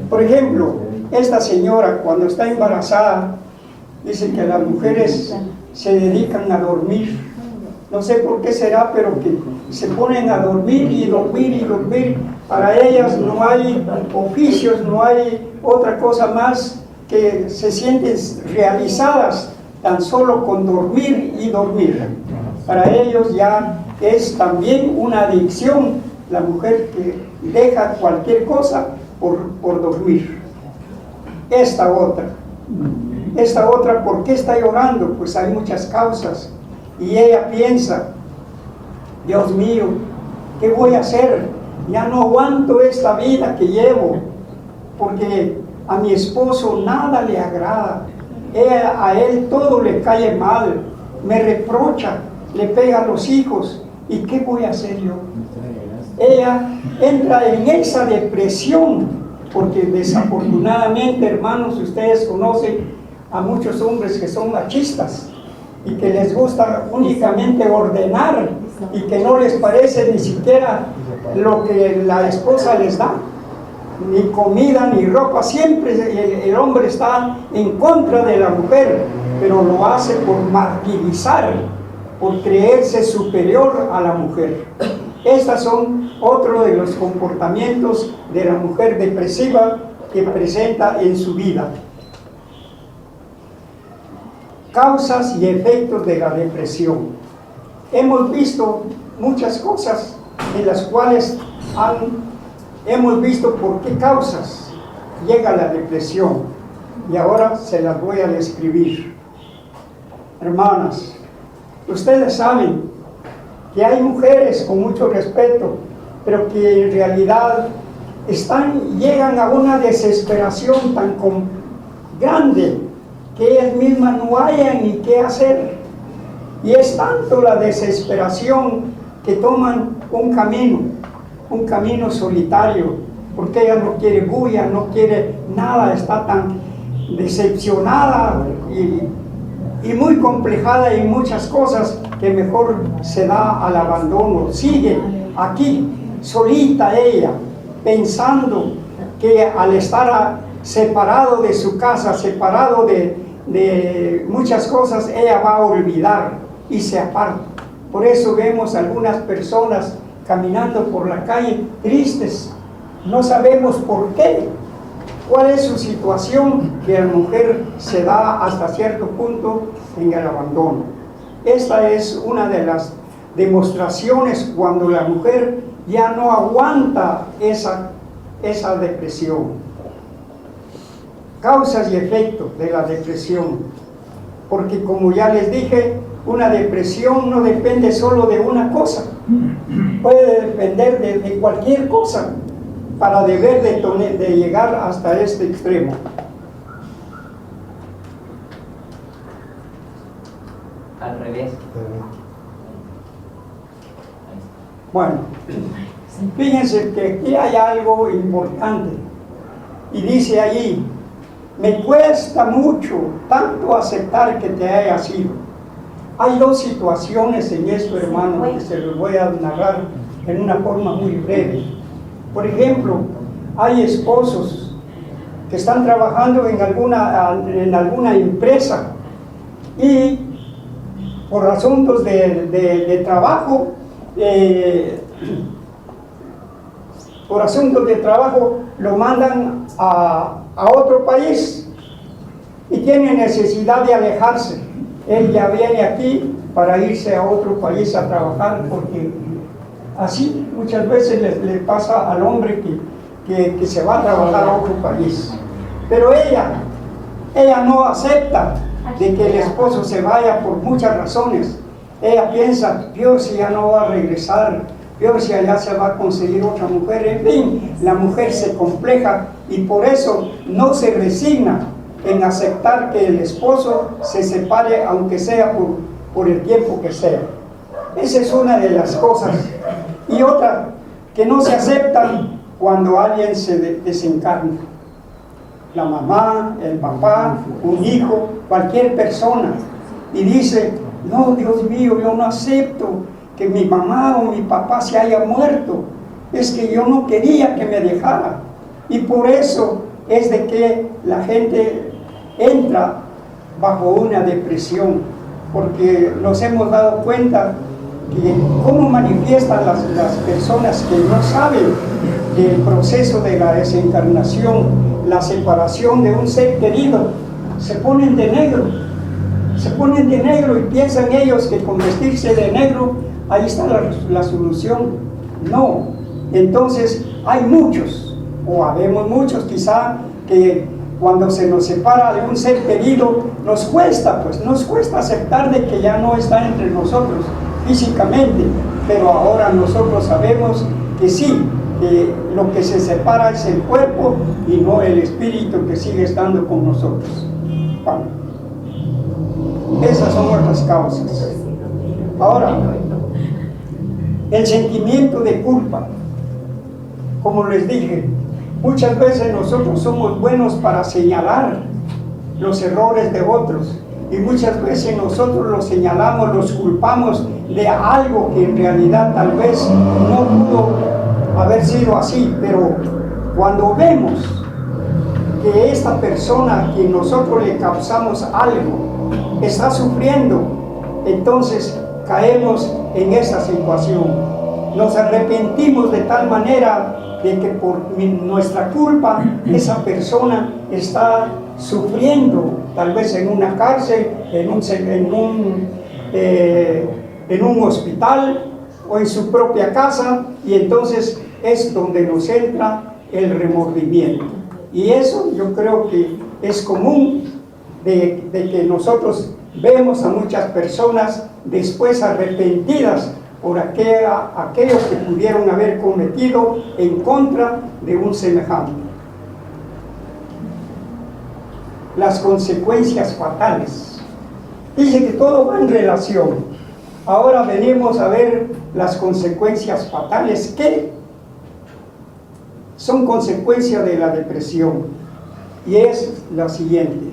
por ejemplo, esta señora cuando está embarazada, dice que las mujeres se dedican a dormir. No sé por qué será, pero que se ponen a dormir y dormir y dormir. Para ellas no hay oficios, no hay otra cosa más, que se sienten realizadas tan solo con dormir y dormir. Para ellos ya es también una adicción la mujer que deja cualquier cosa por dormir. Esta otra, ¿por qué está llorando? Pues hay muchas causas. Y ella piensa, Dios mío, ¿qué voy a hacer? Ya no aguanto esta vida que llevo, porque a mi esposo nada le agrada, a él todo le cae mal, me reprocha, le pega a los hijos, ¿y qué voy a hacer yo? Ella entra en esa depresión, porque desafortunadamente, hermanos, ustedes conocen a muchos hombres que son machistas y que les gusta únicamente ordenar y que no les parece ni siquiera lo que la esposa les da, ni comida ni ropa. Siempre el hombre está en contra de la mujer, pero lo hace por martirizar, por creerse superior a la mujer. Estos son otro de los comportamientos de la mujer depresiva que presenta en su vida. Causas y efectos de la depresión. Hemos visto muchas cosas en las cuales hemos visto por qué causas llega la depresión, y ahora se las voy a describir. Hermanas, ustedes saben que hay mujeres con mucho respeto, pero que en realidad llegan a una desesperación tan grande que ellas mismas no hayan ni qué hacer. Y es tanto la desesperación que toman un camino solitario, porque ella no quiere bulla, no quiere nada, está tan decepcionada y muy complejada en muchas cosas que mejor se da al abandono. Sigue aquí, solita ella, pensando que al estar separado de su casa, separado de muchas cosas, ella va a olvidar y se aparta. Por eso vemos algunas personas caminando por la calle tristes, no sabemos por qué, cuál es su situación, que la mujer se da hasta cierto punto en el abandono. Esta es una de las demostraciones cuando la mujer ya no aguanta esa depresión. Causas y efectos de la depresión, porque como ya les dije, una depresión no depende solo de una cosa, puede depender de cualquier cosa para deber de llegar hasta este extremo. Al revés. Bueno, fíjense que aquí hay algo importante y dice allí: me cuesta mucho, tanto aceptar que te hayas ido. Hay dos situaciones en esto, hermano, que se los voy a narrar en una forma muy breve. Por ejemplo, hay esposos que están trabajando en alguna empresa y por asuntos de trabajo, lo mandan a otro país y tiene necesidad de alejarse. Él ya viene aquí para irse a otro país a trabajar, porque así muchas veces le pasa al hombre que se va a trabajar a otro país. Pero ella no acepta de que el esposo se vaya por muchas razones. Ella piensa: peor si ya no va a regresar, peor si allá se va a conseguir otra mujer. En fin, la mujer se compleja y por eso no se resigna en aceptar que el esposo se separe, aunque sea por el tiempo que sea. Esa es una de las cosas. Y otra, que no se aceptan cuando alguien se desencarna. La mamá, el papá, un hijo, cualquier persona. Y dice: no, Dios mío, yo no acepto que mi mamá o mi papá se haya muerto. Es que yo no quería que me dejara. Y por eso es de que la gente entra bajo una depresión, porque nos hemos dado cuenta que cómo manifiestan las personas que no saben del proceso de la desencarnación, la separación de un ser querido. Se ponen de negro y piensan ellos que con vestirse de negro ahí está la solución. No. Entonces hay muchos, o habemos muchos quizá, que cuando se nos separa de un ser querido, nos cuesta aceptar de que ya no está entre nosotros físicamente, pero ahora nosotros sabemos que sí, que lo que se separa es el cuerpo y no el espíritu que sigue estando con nosotros. Bueno, esas son otras causas. Ahora, el sentimiento de culpa, como les dije, muchas veces nosotros somos buenos para señalar los errores de otros y muchas veces nosotros los señalamos, los culpamos de algo que en realidad tal vez no pudo haber sido así, pero cuando vemos que esta persona a quien nosotros le causamos algo está sufriendo, entonces caemos en esa situación. Nos arrepentimos de tal manera de que por nuestra culpa esa persona está sufriendo, tal vez en una cárcel, en un hospital o en su propia casa, y entonces es donde nos entra el remordimiento. Y eso yo creo que es común de que nosotros vemos a muchas personas después arrepentidas por aquello que pudieron haber cometido en contra de un semejante. Las consecuencias fatales. Dice que todo va en relación. Ahora venimos a ver las consecuencias fatales que son consecuencia de la depresión. Y es la siguiente.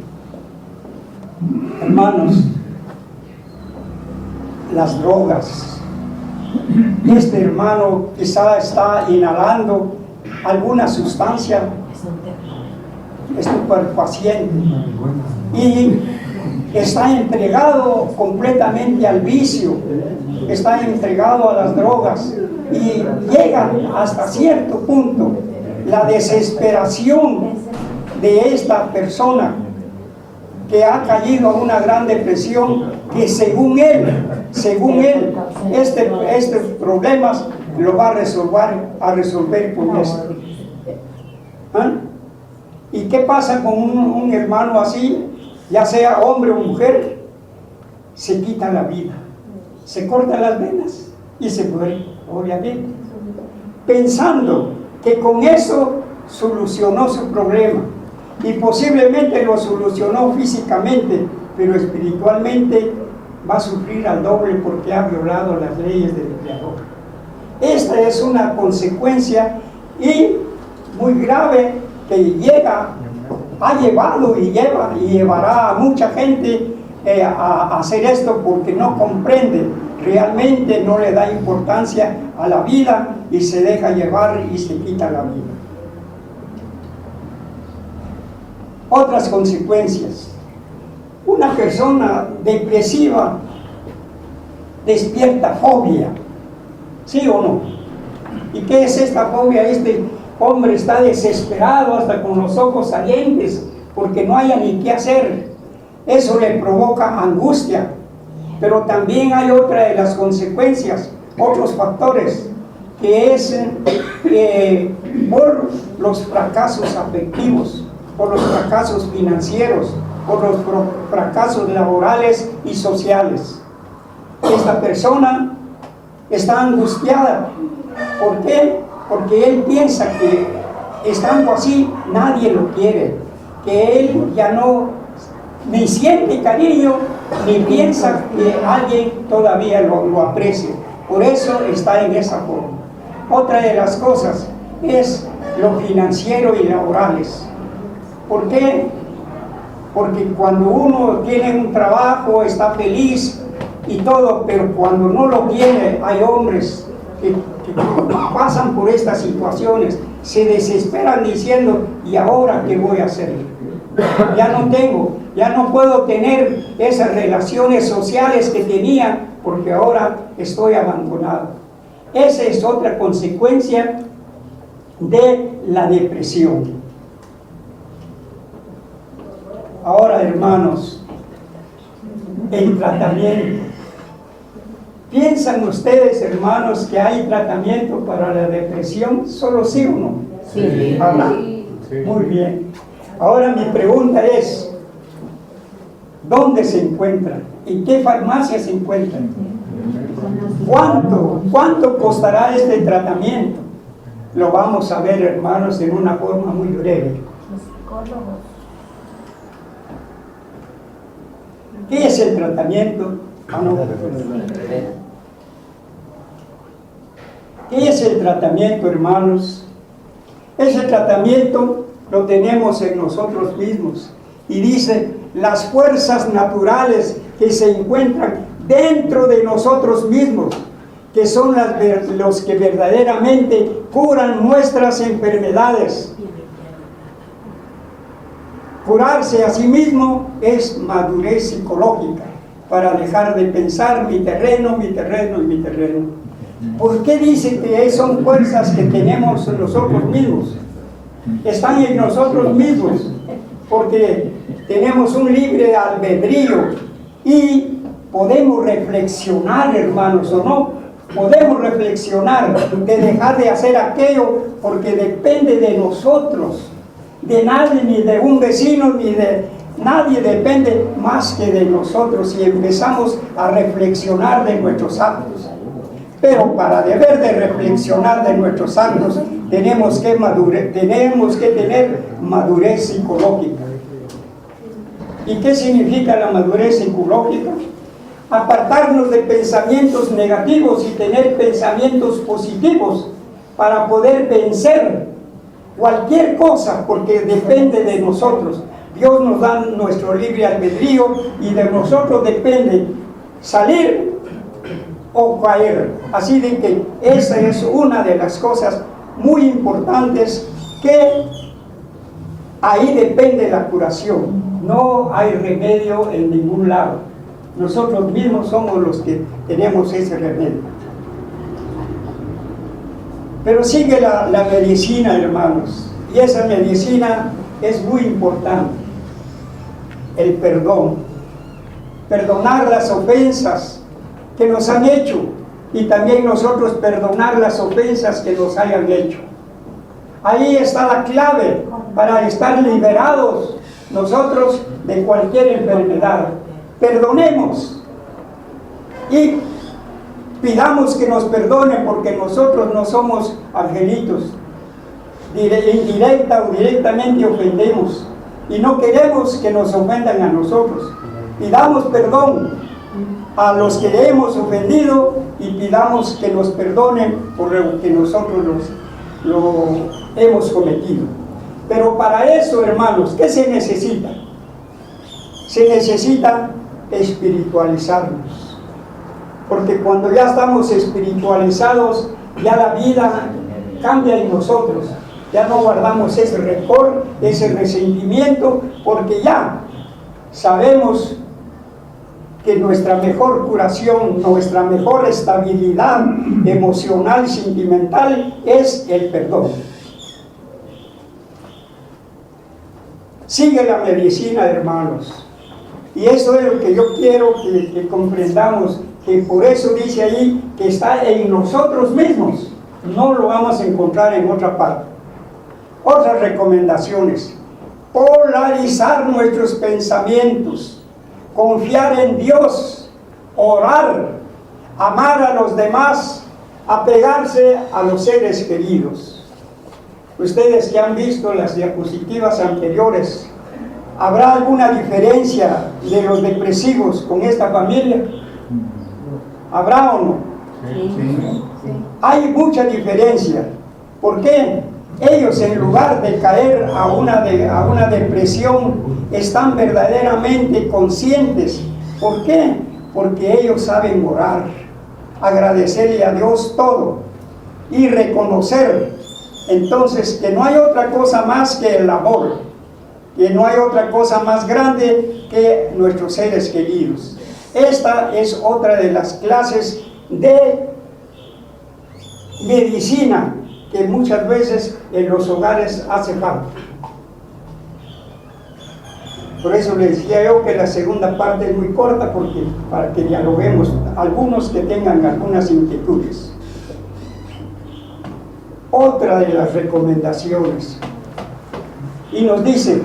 Hermanos, las drogas. Este hermano quizá está inhalando alguna sustancia estupefaciente y está entregado completamente al vicio, está entregado a las drogas y llega hasta cierto punto la desesperación de esta persona que ha caído a una gran depresión, que según él, estos problemas lo va a resolver con esto. ¿Ah? ¿Y qué pasa con un hermano así, ya sea hombre o mujer? Se quita la vida, se corta las venas y se muere, obviamente, pensando que con eso solucionó su problema. Y posiblemente lo solucionó físicamente, pero espiritualmente va a sufrir al doble porque ha violado las leyes del Creador. Esta es una consecuencia y muy grave que ha llevado y llevará a mucha gente a hacer esto porque no comprende, realmente no le da importancia a la vida y se deja llevar y se quita la vida. Otras consecuencias. Una persona depresiva despierta fobia, ¿sí o no? ¿Y qué es esta fobia? Este hombre está desesperado hasta con los ojos salientes porque no haya ni qué hacer. Eso le provoca angustia. Pero también hay otra de las consecuencias, otros factores, que es por los fracasos afectivos, por los fracasos financieros, por los fracasos laborales y sociales. Esta persona está angustiada. ¿Por qué? Porque él piensa que estando así nadie lo quiere, que él ya no ni siente cariño, ni piensa que alguien todavía lo aprecie. Por eso está en esa forma. Otra de las cosas es lo financiero y laborales. ¿Por qué? Porque cuando uno tiene un trabajo está feliz y todo, pero cuando no lo tiene, hay hombres que pasan por estas situaciones, se desesperan diciendo, ¿y ahora qué voy a hacer? Ya no tengo, ya no puedo tener esas relaciones sociales que tenía porque ahora estoy abandonado. Esa es otra consecuencia de la depresión. Ahora, hermanos, el tratamiento. ¿Piensan ustedes, hermanos, que hay tratamiento para la depresión? ¿Solo sí o no? Sí. ¿Verdad? Sí. Muy bien. Ahora mi pregunta es, ¿dónde se encuentran? ¿En qué farmacia se encuentran? ¿Cuánto costará este tratamiento? Lo vamos a ver, hermanos, en una forma muy breve. ¿Qué es el tratamiento? ¿Qué es el tratamiento, hermanos? Ese tratamiento lo tenemos en nosotros mismos. Y dice, las fuerzas naturales que se encuentran dentro de nosotros mismos, que son los que verdaderamente curan nuestras enfermedades. Curarse a sí mismo es madurez psicológica, para dejar de pensar mi terreno. ¿Por qué dice que son fuerzas que tenemos en nosotros mismos? Están en nosotros mismos, porque tenemos un libre albedrío y podemos reflexionar, hermanos, ¿o no? Podemos reflexionar de dejar de hacer aquello porque depende de nosotros, de nadie, ni de un vecino, ni de nadie, depende más que de nosotros si empezamos a reflexionar de nuestros actos. Pero para deber de reflexionar de nuestros actos tenemos que tener madurez psicológica. ¿Y qué significa la madurez psicológica? Apartarnos de pensamientos negativos y tener pensamientos positivos para poder vencer cualquier cosa, porque depende de nosotros. Dios nos da nuestro libre albedrío y de nosotros depende salir o caer. Así de que esa es una de las cosas muy importantes, que ahí depende la curación. No hay remedio en ningún lado. Nosotros mismos somos los que tenemos ese remedio. Pero sigue la medicina, hermanos, y esa medicina es muy importante. El perdón. Perdonar las ofensas que nos han hecho, y también nosotros perdonar las ofensas que nos hayan hecho. Ahí está la clave para estar liberados nosotros de cualquier enfermedad. Perdonemos y pidamos que nos perdone, porque nosotros no somos angelitos. Indirecta o directamente ofendemos y no queremos que nos ofendan a nosotros. Pidamos perdón a los que le hemos ofendido y pidamos que nos perdonen por lo que nosotros lo hemos cometido. Pero para eso, hermanos, ¿qué se necesita? Se necesita espiritualizarnos, porque cuando ya estamos espiritualizados, ya la vida cambia en nosotros. Ya no guardamos ese rencor, ese resentimiento, porque ya sabemos que nuestra mejor curación, nuestra mejor estabilidad emocional y sentimental es el perdón. Sigue la medicina, hermanos. Y eso es lo que yo quiero que comprendamos, que por eso dice ahí que está en nosotros mismos. No lo vamos a encontrar en otra parte. Otras recomendaciones: polarizar nuestros pensamientos, confiar en Dios, orar, amar a los demás, apegarse a los seres queridos. Ustedes que han visto las diapositivas anteriores, ¿habrá alguna diferencia de los depresivos con esta familia? ¿Habrá o no? Sí. Hay mucha diferencia. ¿Por qué? Ellos, en lugar de caer a una depresión, están verdaderamente conscientes. ¿Por qué? Porque ellos saben orar, agradecerle a Dios todo y reconocer entonces que no hay otra cosa más que el amor, que no hay otra cosa más grande que nuestros seres queridos. Esta es otra de las clases de medicina que muchas veces en los hogares hace falta. Por eso les decía yo que la segunda parte es muy corta, porque para que dialoguemos algunos que tengan algunas inquietudes. Otra de las recomendaciones, y nos dice: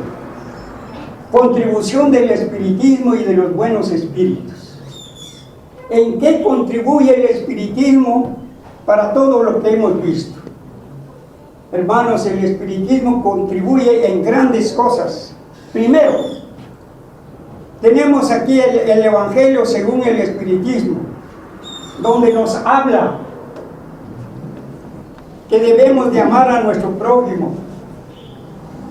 contribución del espiritismo y de los buenos espíritus. ¿En qué contribuye el espiritismo para todo lo que hemos visto? Hermanos, el espiritismo contribuye en grandes cosas. Primero, tenemos aquí el Evangelio según el espiritismo, donde nos habla que debemos de amar a nuestro prójimo,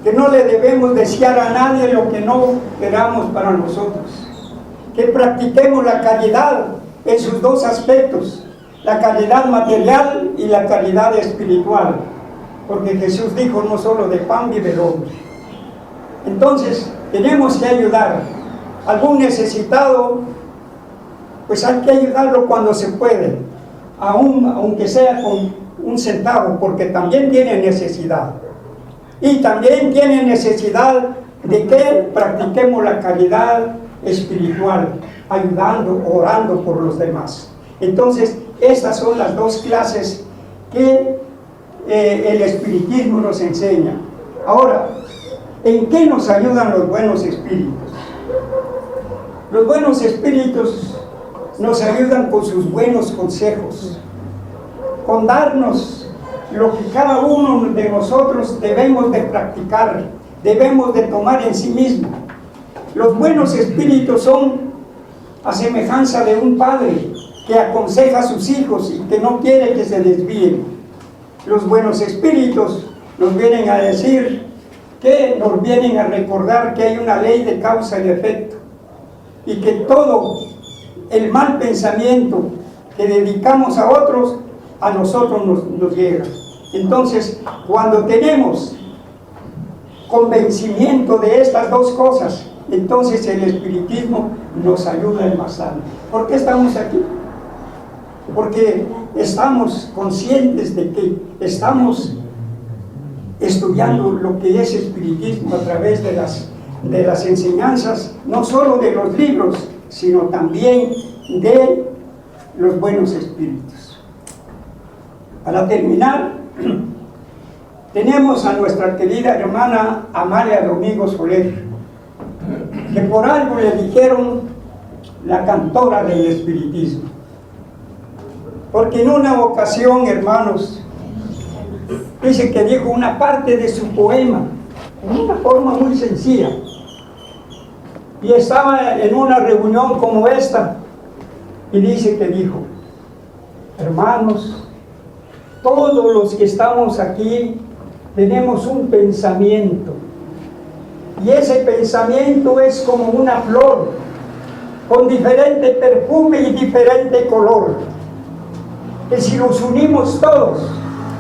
que no le debemos desear a nadie lo que no queramos para nosotros, que practiquemos la caridad en sus dos aspectos, la caridad material y la caridad espiritual, porque Jesús dijo: no solo de pan vive el hombre. Entonces tenemos que ayudar a algún necesitado, pues hay que ayudarlo cuando se puede, aunque sea con un centavo, porque también tiene necesidad. Y también tiene necesidad de que practiquemos la caridad espiritual, ayudando, orando por los demás. Entonces, estas son las dos clases que el espiritismo nos enseña. Ahora, ¿en qué nos ayudan los buenos espíritus? Los buenos espíritus nos ayudan con sus buenos consejos, con darnos lo que cada uno de nosotros debemos de practicar, debemos de tomar en sí mismo. Los buenos espíritus son a semejanza de un padre que aconseja a sus hijos y que no quiere que se desvíen. Los buenos espíritus nos vienen a decir, que nos vienen a recordar que hay una ley de causa y efecto, y que todo el mal pensamiento que dedicamos a otros, a nosotros nos llega. Entonces, cuando tenemos convencimiento de estas dos cosas, entonces el espiritismo nos ayuda bastante. ¿Por qué estamos aquí? Porque estamos conscientes de que estamos estudiando lo que es espiritismo a través de las enseñanzas, no solo de los libros, sino también de los buenos espíritus. Para terminar, tenemos a nuestra querida hermana Amalia Domingo Soler, que por algo le dijeron la cantora del espiritismo. Porque en una ocasión, hermanos, dice que dijo una parte de su poema, en una forma muy sencilla. Y estaba en una reunión como esta, y dice que dijo: hermanos, todos los que estamos aquí tenemos un pensamiento, y ese pensamiento es como una flor, con diferente perfume y diferente color, que si los unimos todos,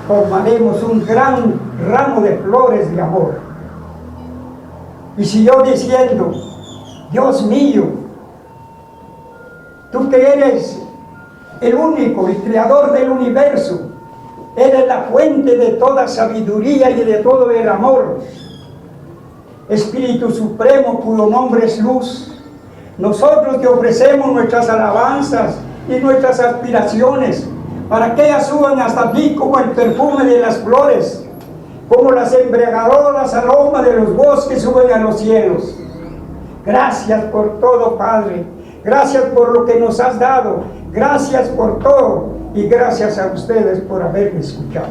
formaremos un gran ramo de flores de amor. Y siguió diciendo: Dios mío, tú que eres el único, el creador del universo, eres la fuente de toda sabiduría y de todo el amor, Espíritu Supremo cuyo nombre es luz, nosotros te ofrecemos nuestras alabanzas y nuestras aspiraciones para que ellas suban hasta ti como el perfume de las flores, como las embriagadoras aromas de los bosques suben a los cielos. Gracias por todo, Padre. Gracias por lo que nos has dado. Gracias por todo. Y gracias a ustedes por haberme escuchado.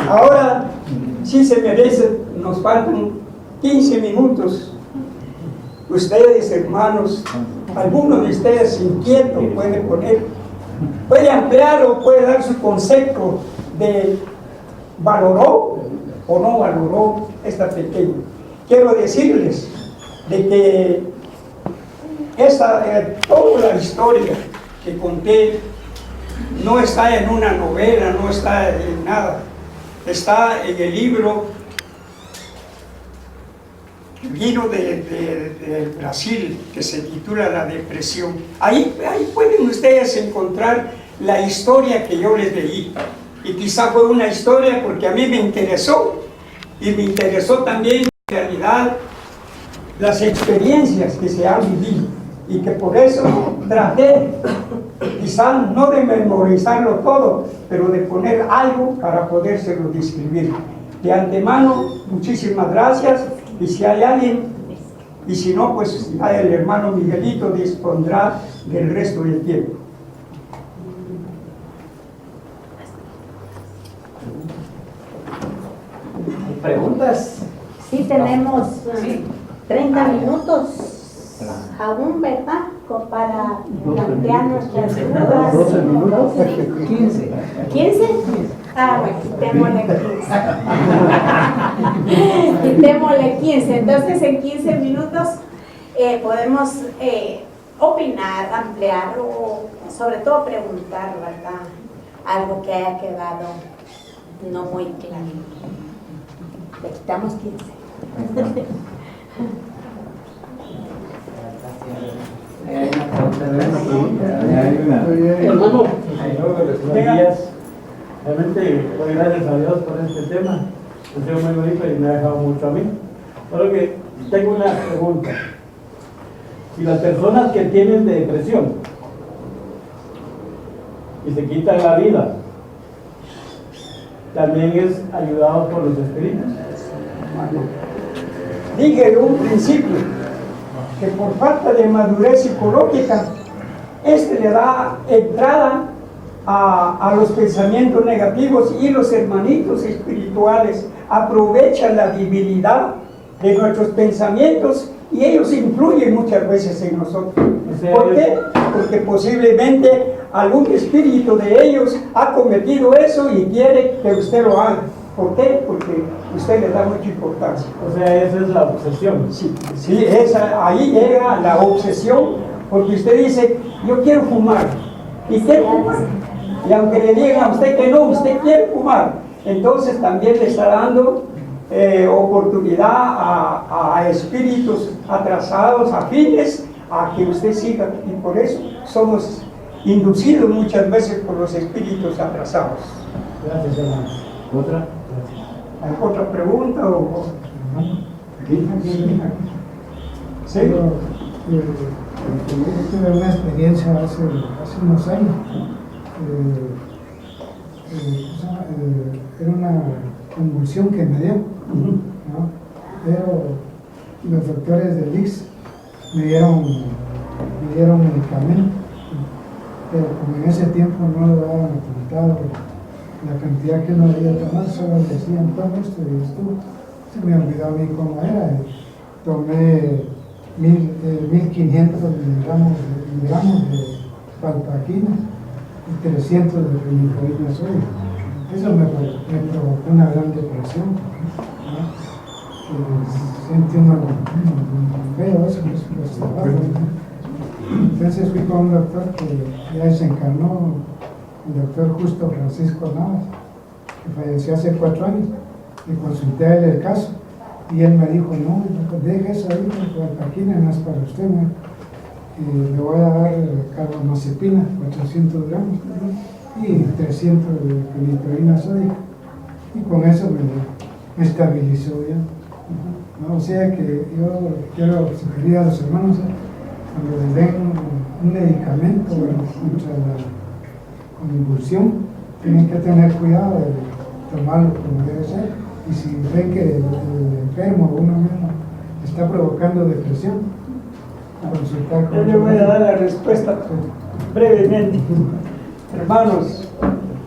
Ahora sí se merece, nos faltan 15 minutos. Ustedes, hermanos, alguno de ustedes inquieto puede ampliar o puede dar su concepto de valoró o no valoró esta pequeña. Quiero decirles de que toda la historia que conté no está en una novela, no está en nada. Está en el libro que vino de Brasil, que se titula La Depresión. Ahí pueden ustedes encontrar la historia que yo les leí. Y quizá fue una historia porque a mí me interesó. Y me interesó también, en realidad, las experiencias que se han vivido. Y que por eso traté, quizá no de memorizarlo todo, pero de poner algo para podérselo describir. De antemano, muchísimas gracias. Y si hay alguien, y si no, pues el hermano Miguelito dispondrá del resto del tiempo. ¿Preguntas? Sí, tenemos 30 minutos aún, ¿verdad? Para plantear nuestras dudas. 12 minutos. 15. ¿15? Ah, bueno, quitémosle 15. Quitémosle 15. Entonces, en 15 minutos podemos opinar, ampliar o sobre todo preguntar, ¿verdad? Algo que haya quedado no muy claro. Le quitamos 15. Hermano, buenos días. Realmente doy gracias a Dios por este tema. Ha sido muy bonito y me ha dejado mucho a mí. Solo que tengo una pregunta. Si las personas que tienen depresión y se quitan la vida, también es ayudado por los espíritus. Dije en un principio que por falta de madurez psicológica, le da entrada a los pensamientos negativos, y los hermanitos espirituales aprovechan la debilidad de nuestros pensamientos y ellos influyen muchas veces en nosotros. ¿Por qué? Porque posiblemente algún espíritu de ellos ha cometido eso y quiere que usted lo haga. ¿Por qué? Porque usted le da mucha importancia. O sea, esa es la obsesión. Sí, sí, ahí llega la obsesión, porque usted dice, yo quiero fumar, y quiero fumar. Y aunque le digan a usted que no, usted quiere fumar. Entonces también le está dando oportunidad a espíritus atrasados, afines, a que usted siga. Y por eso somos inducidos muchas veces por los espíritus atrasados. Gracias, hermano. ¿Otra? ¿Hay otra pregunta? ¿Sí? Yo tuve una experiencia hace unos años. Era una convulsión que me dio, ¿no? Pero los doctores del IX me dieron medicamento, pero como en ese tiempo no lo habían apuntado la cantidad que uno debía tomar, solo decían toma esto y esto. Se me olvidó a mí cómo era. Tomé 1500 miligramos de valpaquina y 300 de fenilcoína sódica. Eso me provocó una gran depresión, ¿no? Sentí uno feo, eso los trabajos, ¿no? Entonces fui con un doctor que ya desencarnó, el doctor Justo Francisco Navas, que falleció hace 4 años. Le consulté a él el caso y él me dijo, no, deje eso ahí, porque la valpaquina no es para usted, ¿no? Y le voy a dar carbamazepina, 400 gramos, ¿no? Y 300 de fenilcoína sódica. Y con eso me estabilizó ya. ¿No? O sea que yo quiero sugerir a los hermanos, cuando les den un medicamento contra la convulsión, tienen que tener cuidado de tomarlo como debe ser. Y si ven que el enfermo o uno mismo está provocando depresión, consultar con Yo le voy a dar la respuesta brevemente. Hermanos,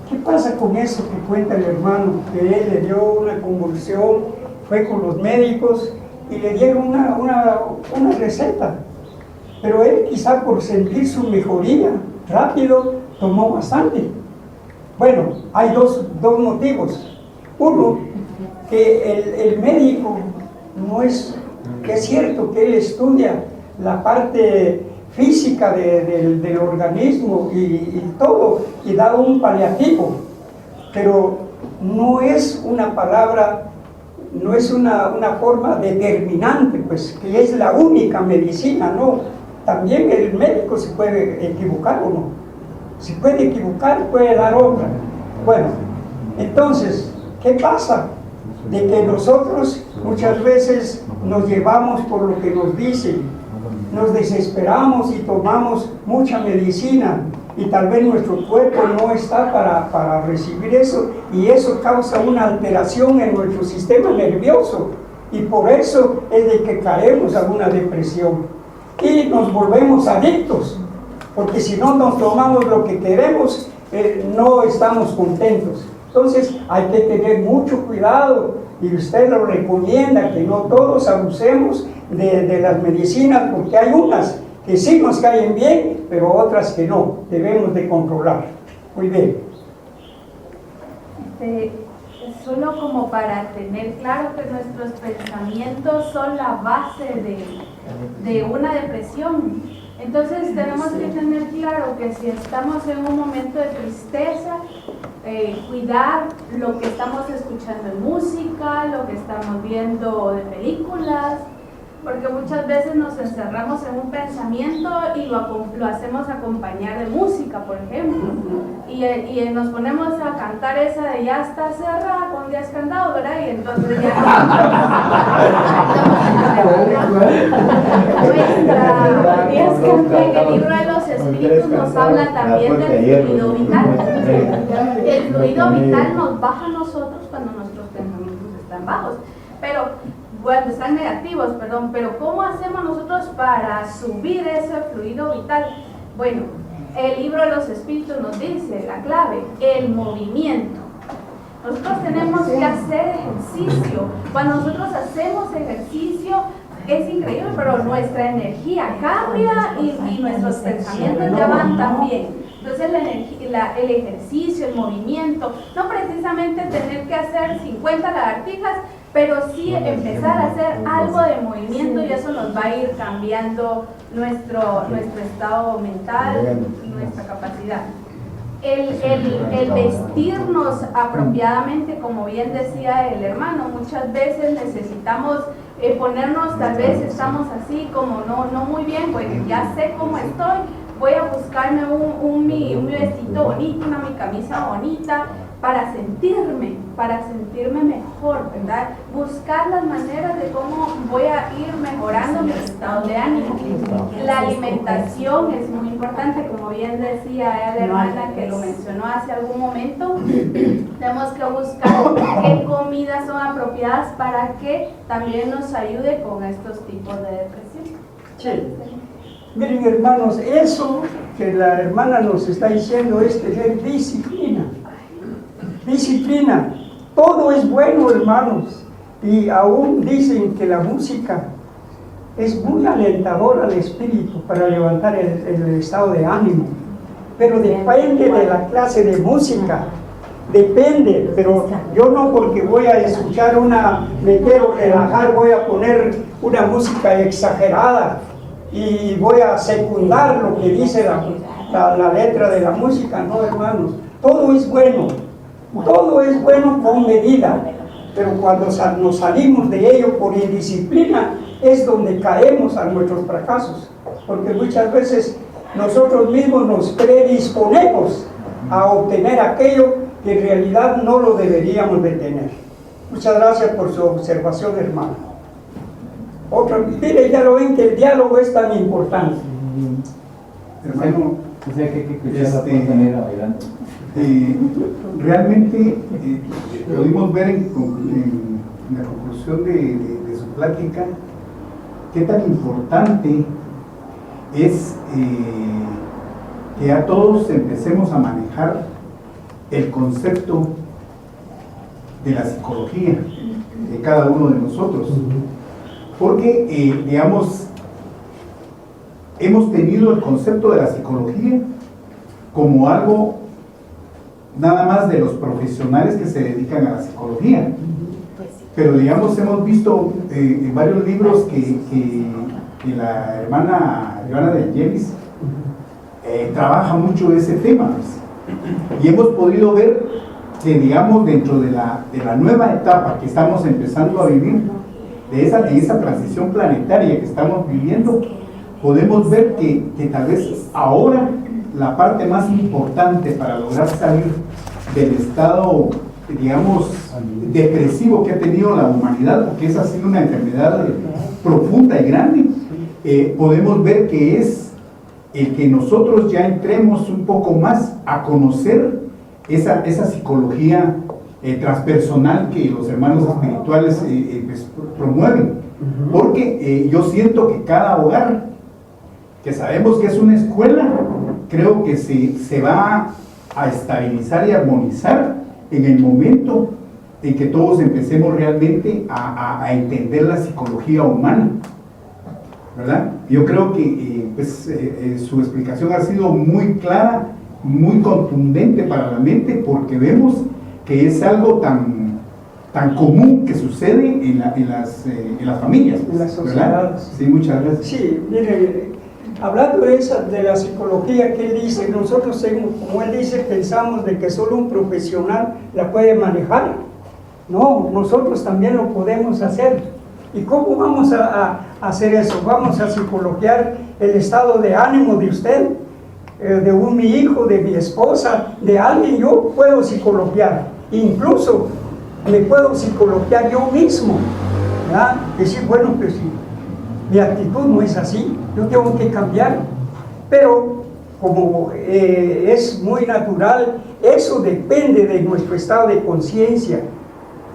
¿qué pasa con eso que cuenta el hermano? Que él le dio una convulsión, fue con los médicos y le dieron una receta. Pero él quizá por sentir su mejoría rápido tomó bastante. Bueno, hay dos motivos. Uno, que el médico no es, que es cierto que él estudia la parte física del organismo y todo, y da un paliativo, pero no es una palabra, no es una forma determinante, pues, que es la única medicina, no. También el médico se puede equivocar o no. Se puede equivocar, puede dar otra. Bueno, entonces, ¿qué pasa? De que nosotros muchas veces nos llevamos por lo que nos dicen, nos desesperamos y tomamos mucha medicina y tal vez nuestro cuerpo no está para recibir eso, y eso causa una alteración en nuestro sistema nervioso, y por eso es de que caemos a una depresión y nos volvemos adictos, porque si no nos tomamos lo que queremos, no estamos contentos. Entonces hay que tener mucho cuidado, y usted lo recomienda, que no todos abusemos de las medicinas, porque hay unas que sí nos caen bien, pero otras que no, debemos de controlar. Muy bien. Solo como para tener claro que nuestros pensamientos son la base de una depresión. Entonces tenemos que tener claro que si estamos en un momento de tristeza, cuidar lo que estamos escuchando en música, lo que estamos viendo de películas, porque muchas veces nos encerramos en un pensamiento y lo hacemos acompañar de música, por ejemplo, y nos ponemos a cantar esa de ya está cerrada con 10 candados, ¿verdad? Y entonces ya en el libro de los espíritus nos habla también del fluido vital. El fluido vital nos baja a nosotros cuando nuestros pensamientos están bajos, cuando están negativos, perdón, pero ¿cómo hacemos nosotros para subir ese fluido vital? Bueno, el libro de los espíritus nos dice la clave, el movimiento. Nosotros tenemos que hacer ejercicio. Cuando nosotros hacemos ejercicio, es increíble, pero nuestra energía cambia y nuestra nuestros pensamientos ya van también. Entonces el ejercicio, el movimiento, no precisamente tener que hacer 50 lagartijas, pero sí empezar a hacer algo de movimiento y eso nos va a ir cambiando nuestro estado mental, nuestra capacidad. El vestirnos apropiadamente, como bien decía el hermano, muchas veces necesitamos ponernos, tal vez estamos así como no muy bien, pues ya sé cómo estoy, voy a buscarme mi vestido bonito, mi camisa bonita, para sentirme mejor, ¿verdad? Buscar las maneras de cómo voy a ir mejorando mi estado de ánimo. La alimentación es muy importante, como bien decía la hermana que lo mencionó hace algún momento. Tenemos que buscar qué comidas son apropiadas para que también nos ayude con estos tipos de depresión. Sí. Miren, hermanos, eso que la hermana nos está diciendo es tener disciplina. Disciplina. Todo es bueno, hermanos. Y aún dicen que la música es muy alentadora al espíritu para levantar el estado de ánimo. Pero depende de la clase de música. Depende, pero yo no porque voy a escuchar me quiero relajar, voy a poner una música exagerada y voy a secundar lo que dice la letra de la música. No, hermanos, todo es bueno con medida, pero cuando nos salimos de ello por indisciplina es donde caemos a nuestros fracasos, porque muchas veces nosotros mismos nos predisponemos a obtener aquello que en realidad no lo deberíamos de tener. Muchas gracias por su observación, hermano. Mire, ya lo ven que el diálogo es tan importante. Hermano, O sea que hay que escuchar la manera bailando. Realmente pudimos ver en la conclusión de su plática qué tan importante es que ya todos empecemos a manejar el concepto de la psicología de cada uno de nosotros, porque digamos, hemos tenido el concepto de la psicología como algo nada más de los profesionales que se dedican a la psicología, pero digamos hemos visto en varios libros que la hermana Joana de Angelis trabaja mucho de ese tema, pues. Y hemos podido ver que digamos dentro de la nueva etapa que estamos empezando a vivir, de esa transición planetaria que estamos viviendo, podemos ver que tal vez ahora la parte más importante para lograr salir del estado, digamos, depresivo que ha tenido la humanidad, porque esa ha sido una enfermedad profunda y grande, podemos ver que es el que nosotros ya entremos un poco más a conocer esa psicología transpersonal que los hermanos espirituales pues, promueven, porque yo siento que cada hogar, que sabemos que es una escuela, creo que se va a estabilizar y armonizar en el momento en que todos empecemos realmente a entender la psicología humana, ¿verdad? Yo creo que su explicación ha sido muy clara, muy contundente para la mente, porque vemos que es algo tan común que sucede en las familias, en las sociedades. Sí, muchas gracias. Sí, mire, hablando de la psicología que él dice, nosotros, como él dice, pensamos de que solo un profesional la puede manejar. No, nosotros también lo podemos hacer. ¿Y cómo vamos a hacer eso? Vamos a psicologiar el estado de ánimo de usted, de mi hijo, de mi esposa, de alguien. Yo puedo psicologiar, incluso me puedo psicologiar yo mismo, ¿verdad? Decir, bueno, pues si mi actitud no es así, yo tengo que cambiar. Pero como es muy natural, eso depende de nuestro estado de conciencia,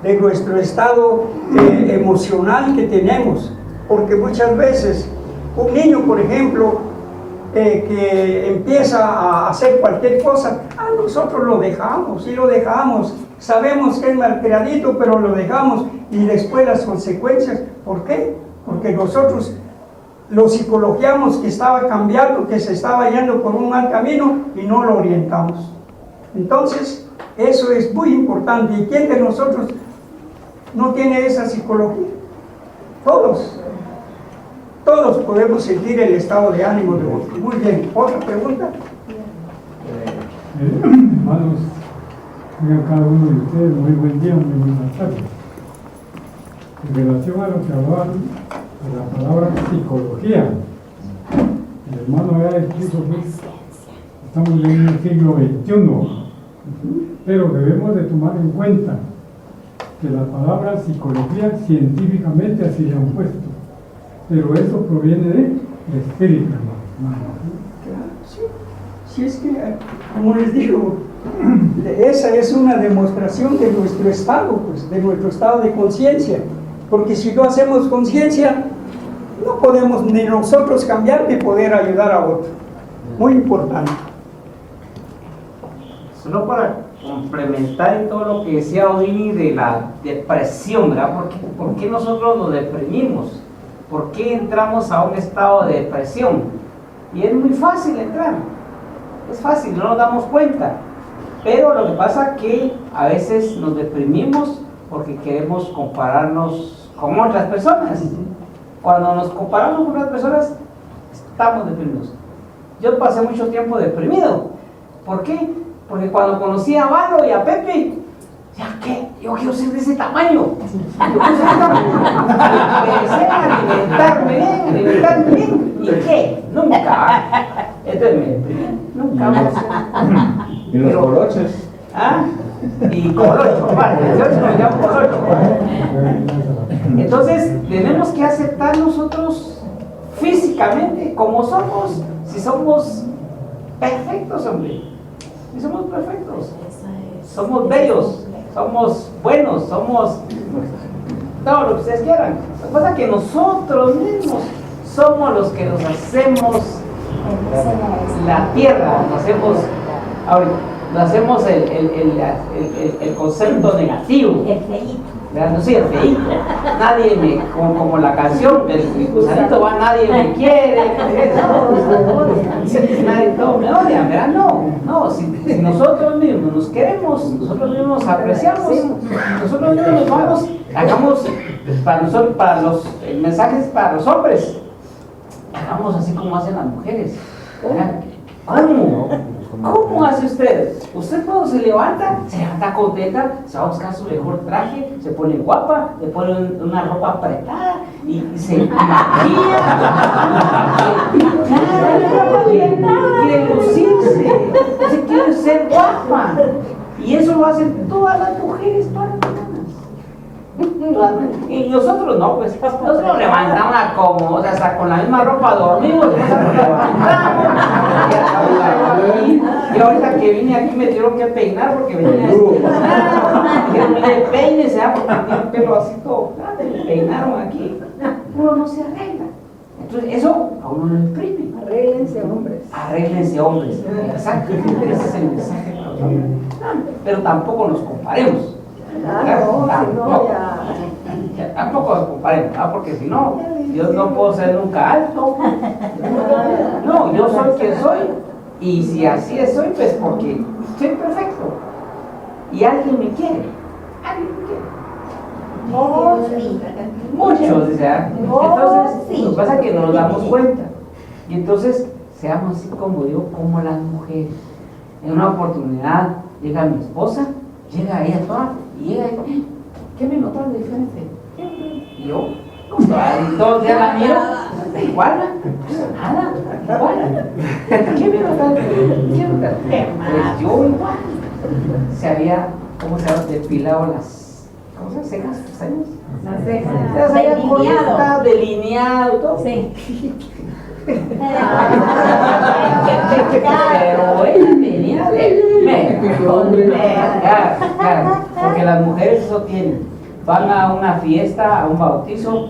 de nuestro estado emocional que tenemos, porque muchas veces un niño, por ejemplo, que empieza a hacer cualquier cosa, nosotros lo dejamos, y lo dejamos, sabemos que es malcriadito, pero lo dejamos, y después las consecuencias. ¿Por qué? Porque nosotros lo psicologiamos que estaba cambiando, que se estaba yendo por un mal camino y no lo orientamos. Entonces, eso es muy importante. ¿Y quién de nosotros no tiene esa psicología? Todos podemos sentir el estado de ánimo de otro. Muy bien, ¿otra pregunta? Hermanos, tengan cada uno de ustedes muy buen día, muy buena tarde. En relación a lo que hablaban de la palabra psicología, el hermano ya expuso que estamos en el siglo XXI, pero debemos de tomar en cuenta que la palabra psicología científicamente así le han puesto, pero eso proviene de espíritu, hermano. Sí, es que, como les digo, esa es una demostración de nuestro estado, pues, de nuestro estado de conciencia, porque si no hacemos conciencia, no podemos ni nosotros cambiar ni poder ayudar a otro. Muy importante. Solo para complementar en todo lo que decía Odini de la depresión, ¿verdad? ¿Por qué nosotros nos deprimimos? ¿Por qué entramos a un estado de depresión? Y es muy fácil entrar, es fácil, no nos damos cuenta, pero lo que pasa es que a veces nos deprimimos porque queremos compararnos con otras personas. Cuando nos comparamos con otras personas, estamos deprimidos. Yo pasé mucho tiempo deprimido. ¿Por qué? Porque cuando conocí a Valo y a Pepe, ¿ya qué? Yo quiero ser de ese tamaño. Yo quiero ser de ese tamaño. Empecé a alimentarme bien. ¿Y qué? Nunca. Entonces me deprimí. Nunca más. ¿Y los coloches? ¿Ah? Y colocho, vale. Yo me llamo colocho. Entonces, tenemos que aceptar nosotros físicamente como somos. Si somos perfectos, hombre. Si somos perfectos. Somos bellos, somos buenos, somos todo lo que ustedes quieran. Lo que pasa es que nosotros mismos somos los que nos hacemos la tierra, nos hacemos el concepto negativo. El feíto. No soy el feíto. Nadie me, como la canción del gusanito va, nadie me quiere. Todos me odian, ¿verdad? No, si nosotros mismos nos queremos, nosotros mismos nos apreciamos, nosotros mismos nos vamos, hagamos para los mensajes para los hombres, hagamos así como hacen las mujeres. ¿Verdad? ¿Cómo hace usted? Usted cuando se levanta contenta, se va a buscar su mejor traje, se pone guapa, le pone una ropa apretada y se maquilla. Quiere lucirse, se quiere ser guapa. Y eso lo hacen todas las mujeres, todas las semanas. Y nosotros no, pues nosotros nos levantamos como, o sea, hasta con la misma ropa dormimos, y ahorita que vine aquí me tuvieron que peinar porque venía dijeron, mire, peínese, porque tenía el pelo así todo grande, me peinaron aquí. Uno no se arregla. Entonces eso a uno lo deprime. Arréglense hombres. Arréglense hombres. Exacto, ese es el mensaje para los hombres. Pero tampoco nos comparemos. Tampoco nos comparemos, porque si no, yo no puedo ser nunca alto. No, yo soy quien soy. Y si así soy, pues porque soy perfecto. Y alguien me quiere. Muchos, o sea. Entonces, lo que pasa es que no nos damos cuenta. Y entonces, seamos así como yo, como las mujeres. En una oportunidad llega mi esposa, llega ella toda, y llega y ¿qué me notas de diferente? Y yo, y todos ya la miro, igual, nada, igual. ¿Qué me notas de diferente? Pues yo igual. ¿Cómo se había depilado las cejas? Las cejas. Se había delineado todo. Sí. Pero ella tenía porque las mujeres eso tienen. Van a una fiesta, a un bautizo,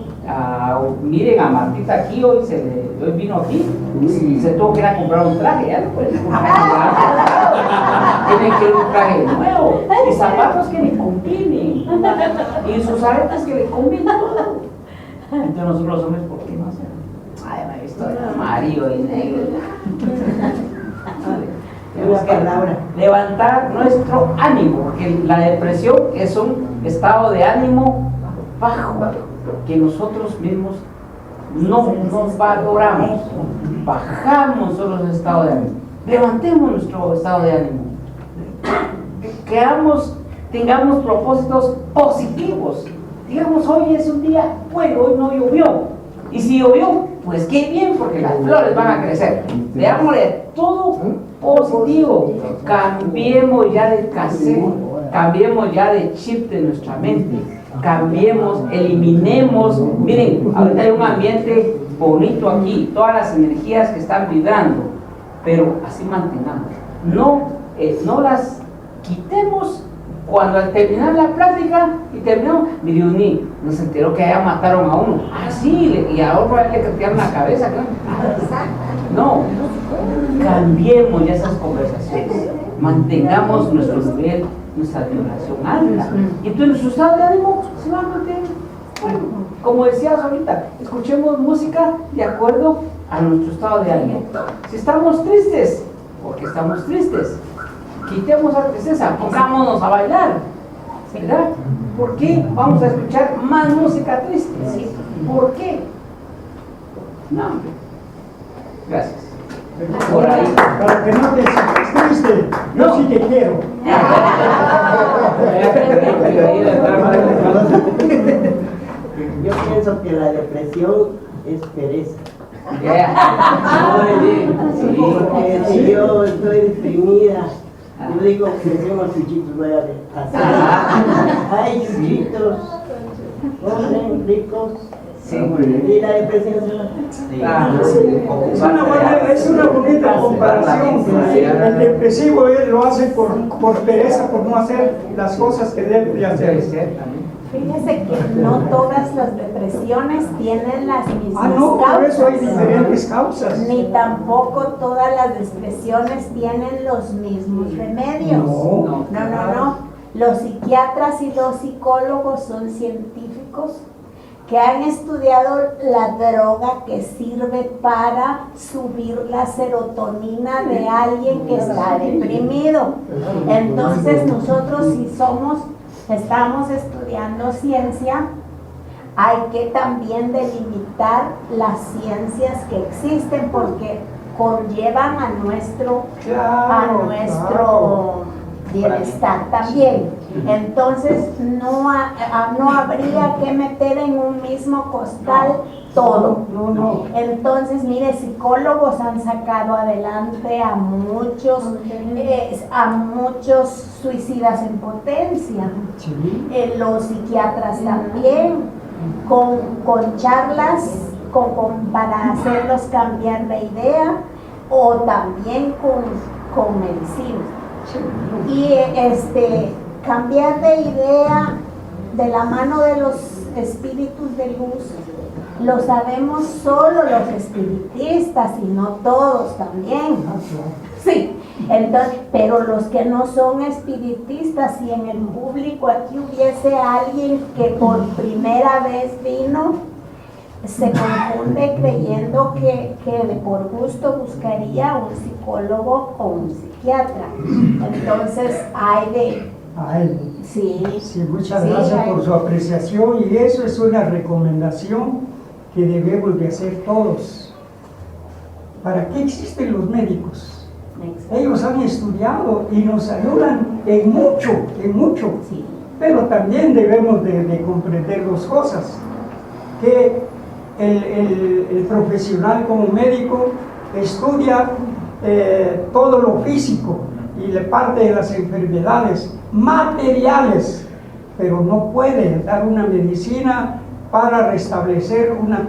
miren a Martita aquí, hoy vino aquí y se tuvo que ir a comprar un traje, ya no puede comprar. Tienen que ir a un traje nuevo y zapatos que le combinen y sus aretes que le combinen todo. Entonces nosotros los hombres, ¿por qué no hacemos? Ay, me he visto de amarillo y negro. Una palabra. Levantar nuestro ánimo, porque la depresión es un estado de ánimo bajo, que nosotros mismos no nos valoramos, bajamos solo ese estado de ánimo. Levantemos nuestro estado de ánimo, tengamos propósitos positivos. Digamos, hoy es un día bueno, hoy no llovió. Y si llovió, pues qué bien, porque las flores van a crecer. Veámosle todo positivo. Cambiemos ya de cassette, cambiemos ya de chip de nuestra mente. Cambiemos, eliminemos. Miren, ahorita hay un ambiente bonito aquí, todas las energías que están vibrando, pero así mantengamos. No las quitemos. Cuando al terminar la plática y terminamos, mire, Uni, nos enteró que allá mataron a uno. Ah, sí, y a otro le castigaron la cabeza. No, cambiemos ya esas conversaciones. Mantengamos nuestro nivel, nuestra vibración alta. Y entonces nuestro estado de ánimo se va a mantener. Bueno, como decías ahorita, escuchemos música de acuerdo a nuestro estado de ánimo. Si estamos tristes, porque estamos tristes, quitemos la tristeza, pongámonos a bailar, ¿verdad? ¿Por qué vamos a escuchar más música triste? ¿Por qué? No. Gracias. Por ahí. Para que no te sientas triste, yo sí te quiero. Yo pienso que la depresión es pereza. Porque si yo estoy deprimida, yo digo que tengo chuchitos, voy a hacer. Hay chuchitos, jóvenes, ricos. Sí. Y la depresión Es una bonita comparación. El depresivo lo hace por pereza, por no hacer las cosas que debe hacer. Fíjese que no todas las depresiones tienen las mismas No, por eso hay causas. diferentes causas. Ni tampoco todas las depresiones tienen los mismos remedios. No. Los psiquiatras y los psicólogos son científicos que han estudiado la droga que sirve para subir la serotonina de alguien que está deprimido. Entonces nosotros si estamos estudiando ciencia, hay que también delimitar las ciencias que existen porque conllevan a nuestro bienestar también. Entonces no habría que meter en un mismo costal todo. Entonces, mire, psicólogos han sacado adelante a muchos suicidas en potencia. Los psiquiatras también, con charlas para hacerlos cambiar de idea o también con medicina. Y cambiar de idea de la mano de los espíritus de luz lo sabemos solo los espiritistas y no todos también. Sí, entonces, pero los que no son espiritistas, si en el público aquí hubiese alguien que por primera vez vino, se confunde creyendo que por gusto buscaría un psicólogo o un psiquiatra. Entonces Muchas gracias por su apreciación y eso es una recomendación que debemos de hacer todos. ¿Para qué existen los médicos? Ellos han estudiado y nos ayudan en mucho, pero también debemos de comprender dos cosas, que el profesional como médico estudia todo lo físico y la parte de las enfermedades materiales, pero no puede dar una medicina para restablecer una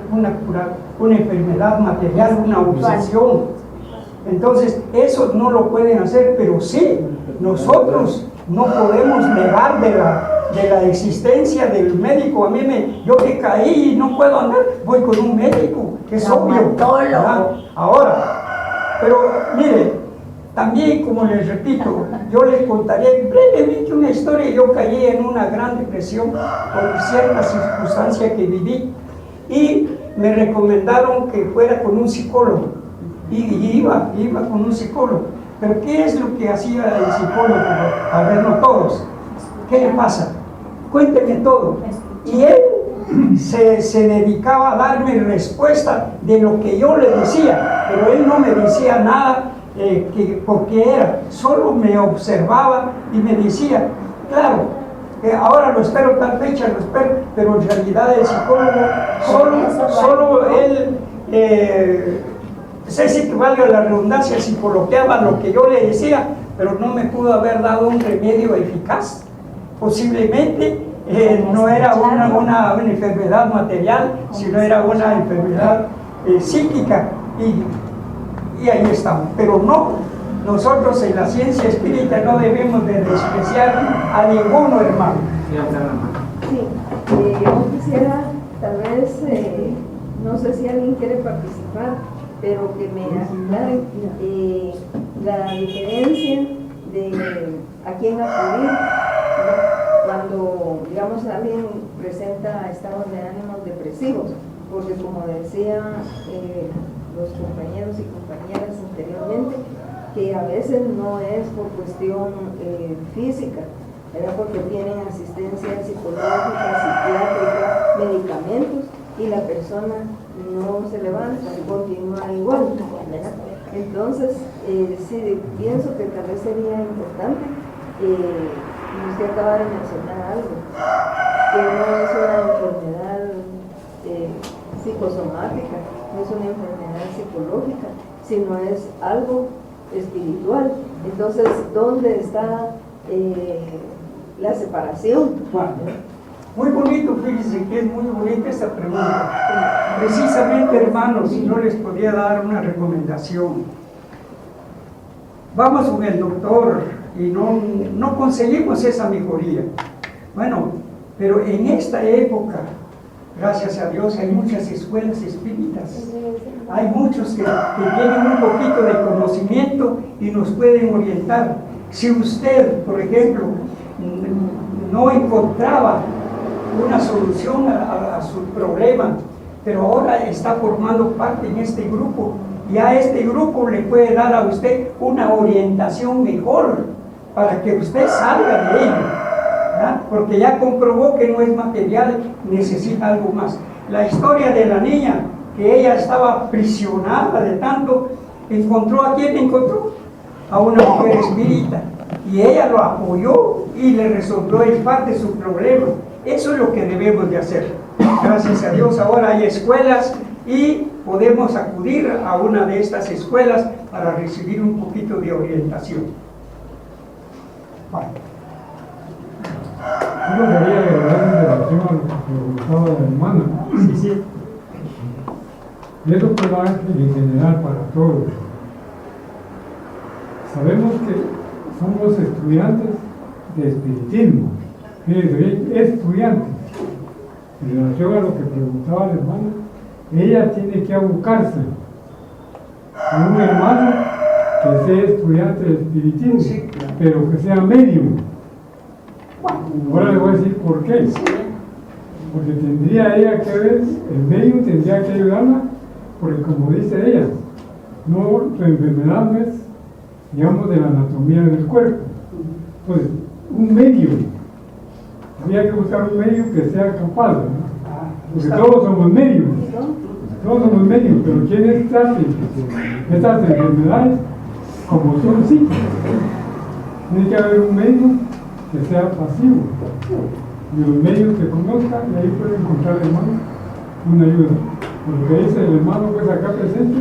enfermedad material, una obsesión. Entonces, eso no lo pueden hacer, pero sí, nosotros no podemos negar de la existencia del médico. Yo que caí y no puedo andar, voy con un médico, que es obvio. Ahora, pero mire, también, como les repito, yo les contaré brevemente una historia. Yo caí en una gran depresión por cierta circunstancia que viví y me recomendaron que fuera con un psicólogo. Y iba con un psicólogo. Pero ¿qué es lo que hacía el psicólogo? A ver, no todos. ¿Qué le pasa? Cuénteme todo. Y él se dedicaba a darme respuesta de lo que yo le decía, pero él no me decía nada por qué era, solo me observaba y me decía, claro, ahora lo espero tal fecha, lo espero, pero en realidad el psicólogo, solo él, sé si que valga la redundancia, psicoloqueaba lo que yo le decía, pero no me pudo haber dado un remedio eficaz. Posiblemente no era una enfermedad material, sino era una enfermedad psíquica, y ahí estamos. Pero no, nosotros en la ciencia espírita no debemos de despreciar a ninguno, hermano. Sí, yo quisiera, tal vez, no sé si alguien quiere participar, pero que me aclaren la diferencia de a quién acudir, ¿no? Cuando, digamos, alguien presenta estados de ánimos depresivos, porque como decía los compañeros y compañeras anteriormente, que a veces no es por cuestión física, ¿verdad? Porque tienen asistencia psicológica, psiquiátrica, medicamentos, y la persona no se levanta y continúa igual, ¿verdad? Entonces, sí, pienso que tal vez sería importante, usted acaba de mencionar algo, que no es una enfermedad psicosomática, no es una enfermedad psicológica, sino es algo espiritual. Entonces, ¿dónde está la separación? Muy bonito, fíjense que es muy bonita esta pregunta. Precisamente, hermanos, si no les podía dar una recomendación. Vamos con el doctor y no conseguimos esa mejoría. Bueno, pero en esta época, gracias a Dios, hay muchas escuelas espíritas. Hay muchos que tienen un poquito de conocimiento y nos pueden orientar. Si usted, por ejemplo, no encontraba una solución a su problema, pero ahora está formando parte en este grupo, y a este grupo le puede dar a usted una orientación mejor para que usted salga de ello, ¿verdad? Porque ya comprobó que no es material, necesita algo más. La historia de la niña, que ella estaba aprisionada de tanto, encontró a quién encontró, a una mujer espírita, y ella lo apoyó y le resolvió en parte su problema. Eso es lo que debemos de hacer. Gracias a Dios ahora hay escuelas y podemos acudir a una de estas escuelas para recibir un poquito de orientación. Bueno. Yo quería agregar en relación a lo que preguntaba la hermana. Sí. Y eso pues va en general para todos. Sabemos que somos estudiantes de espiritismo. Estudiantes. En relación a lo que preguntaba la hermana, ella tiene que abocarse a un hermano que sea estudiante de espiritismo, sí, claro, pero que sea medium. Ahora le voy a decir por qué. Porque tendría ella que ver, el medium tendría que ayudarla, porque como dice ella, no, su enfermedad no es, digamos, de la anatomía del cuerpo. Pues un medium, había que buscar un medium que sea capaz, ¿no? Porque todos somos medios, pero quienes traten estas enfermedades como son sí, tiene que haber un medio que sea pasivo, y los medios que conozcan, y ahí puede encontrar, hermano, una ayuda. Por lo que dice el hermano pues acá presente,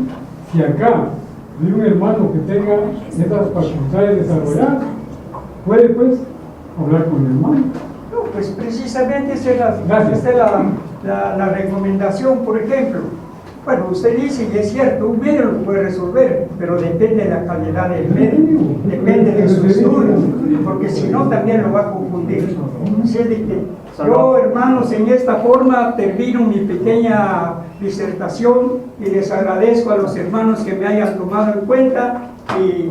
si acá hay un hermano que tenga esas facultades desarrolladas, puede pues hablar con el hermano. No, pues precisamente esa es la recomendación, por ejemplo. Bueno, usted dice, y es cierto, un medio lo puede resolver, pero depende de la calidad del medio, depende de su estudio, porque si no también lo va a confundir. Así de que yo, hermanos, en esta forma termino mi pequeña disertación y les agradezco a los hermanos que me hayan tomado en cuenta y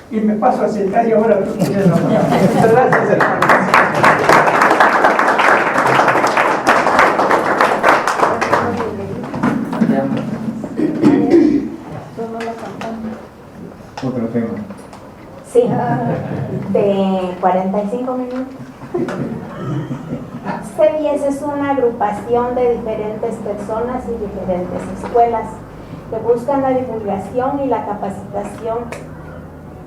y me paso a sentar y ahora gracias, hermanos. otro tema. Sí, de 45 minutos. C10 es una agrupación de diferentes personas y diferentes escuelas que buscan la divulgación y la capacitación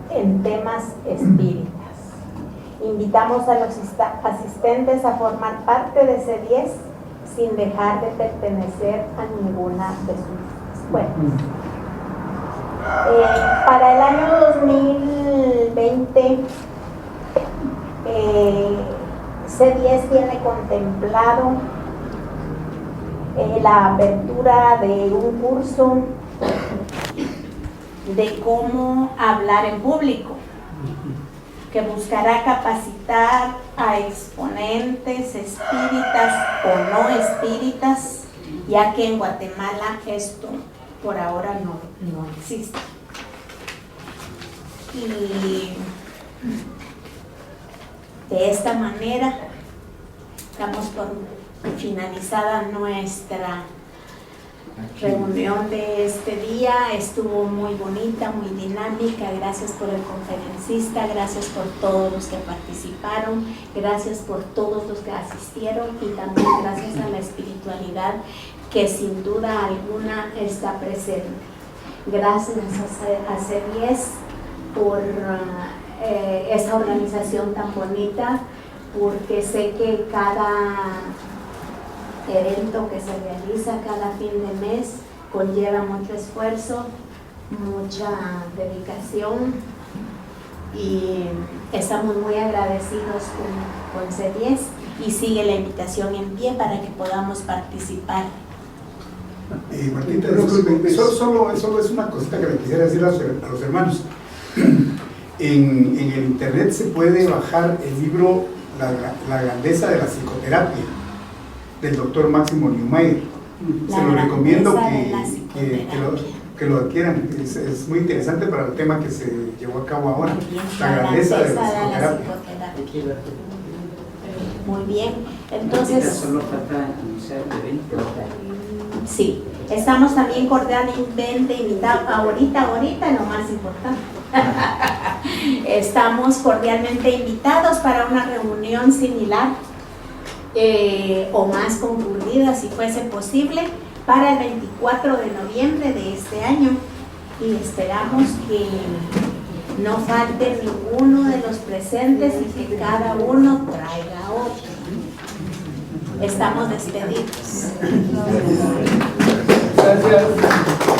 en temas espíritas. Invitamos a los asistentes a formar parte de C10 sin dejar de pertenecer a ninguna de sus escuelas. Para el año 2020, C10 tiene contemplado la apertura de un curso de cómo hablar en público, que buscará capacitar a exponentes espíritas o no espíritas, ya que en Guatemala esto por ahora no existe. Y de esta manera damos por finalizada nuestra reunión de este día. Estuvo muy bonita, muy dinámica. Gracias por el conferencista, gracias por todos los que participaron, gracias por todos los que asistieron y también gracias a la espiritualidad que sin duda alguna está presente. Gracias a C10 por esta organización tan bonita, porque sé que cada evento que se realiza cada fin de mes conlleva mucho esfuerzo, mucha dedicación, y estamos muy agradecidos con C10 y sigue la invitación en pie para que podamos participar. Martita, disculpe, solo es una cosita que le quisiera decir a los hermanos. En el internet se puede bajar el libro La grandeza de la psicoterapia del doctor Máximo Neumayer. Se lo recomiendo que lo adquieran. Es muy interesante para el tema que se llevó a cabo ahora. La grandeza de la psicoterapia. Muy bien, entonces solo falta anunciar el evento. sí, estamos también cordialmente invitados, ahorita lo más importante. Estamos cordialmente invitados para una reunión similar o más concurrida, si fuese posible, para el 24 de noviembre de este año, y esperamos que no falte ninguno de los presentes y que cada uno traiga otro. Estamos despedidos. Gracias.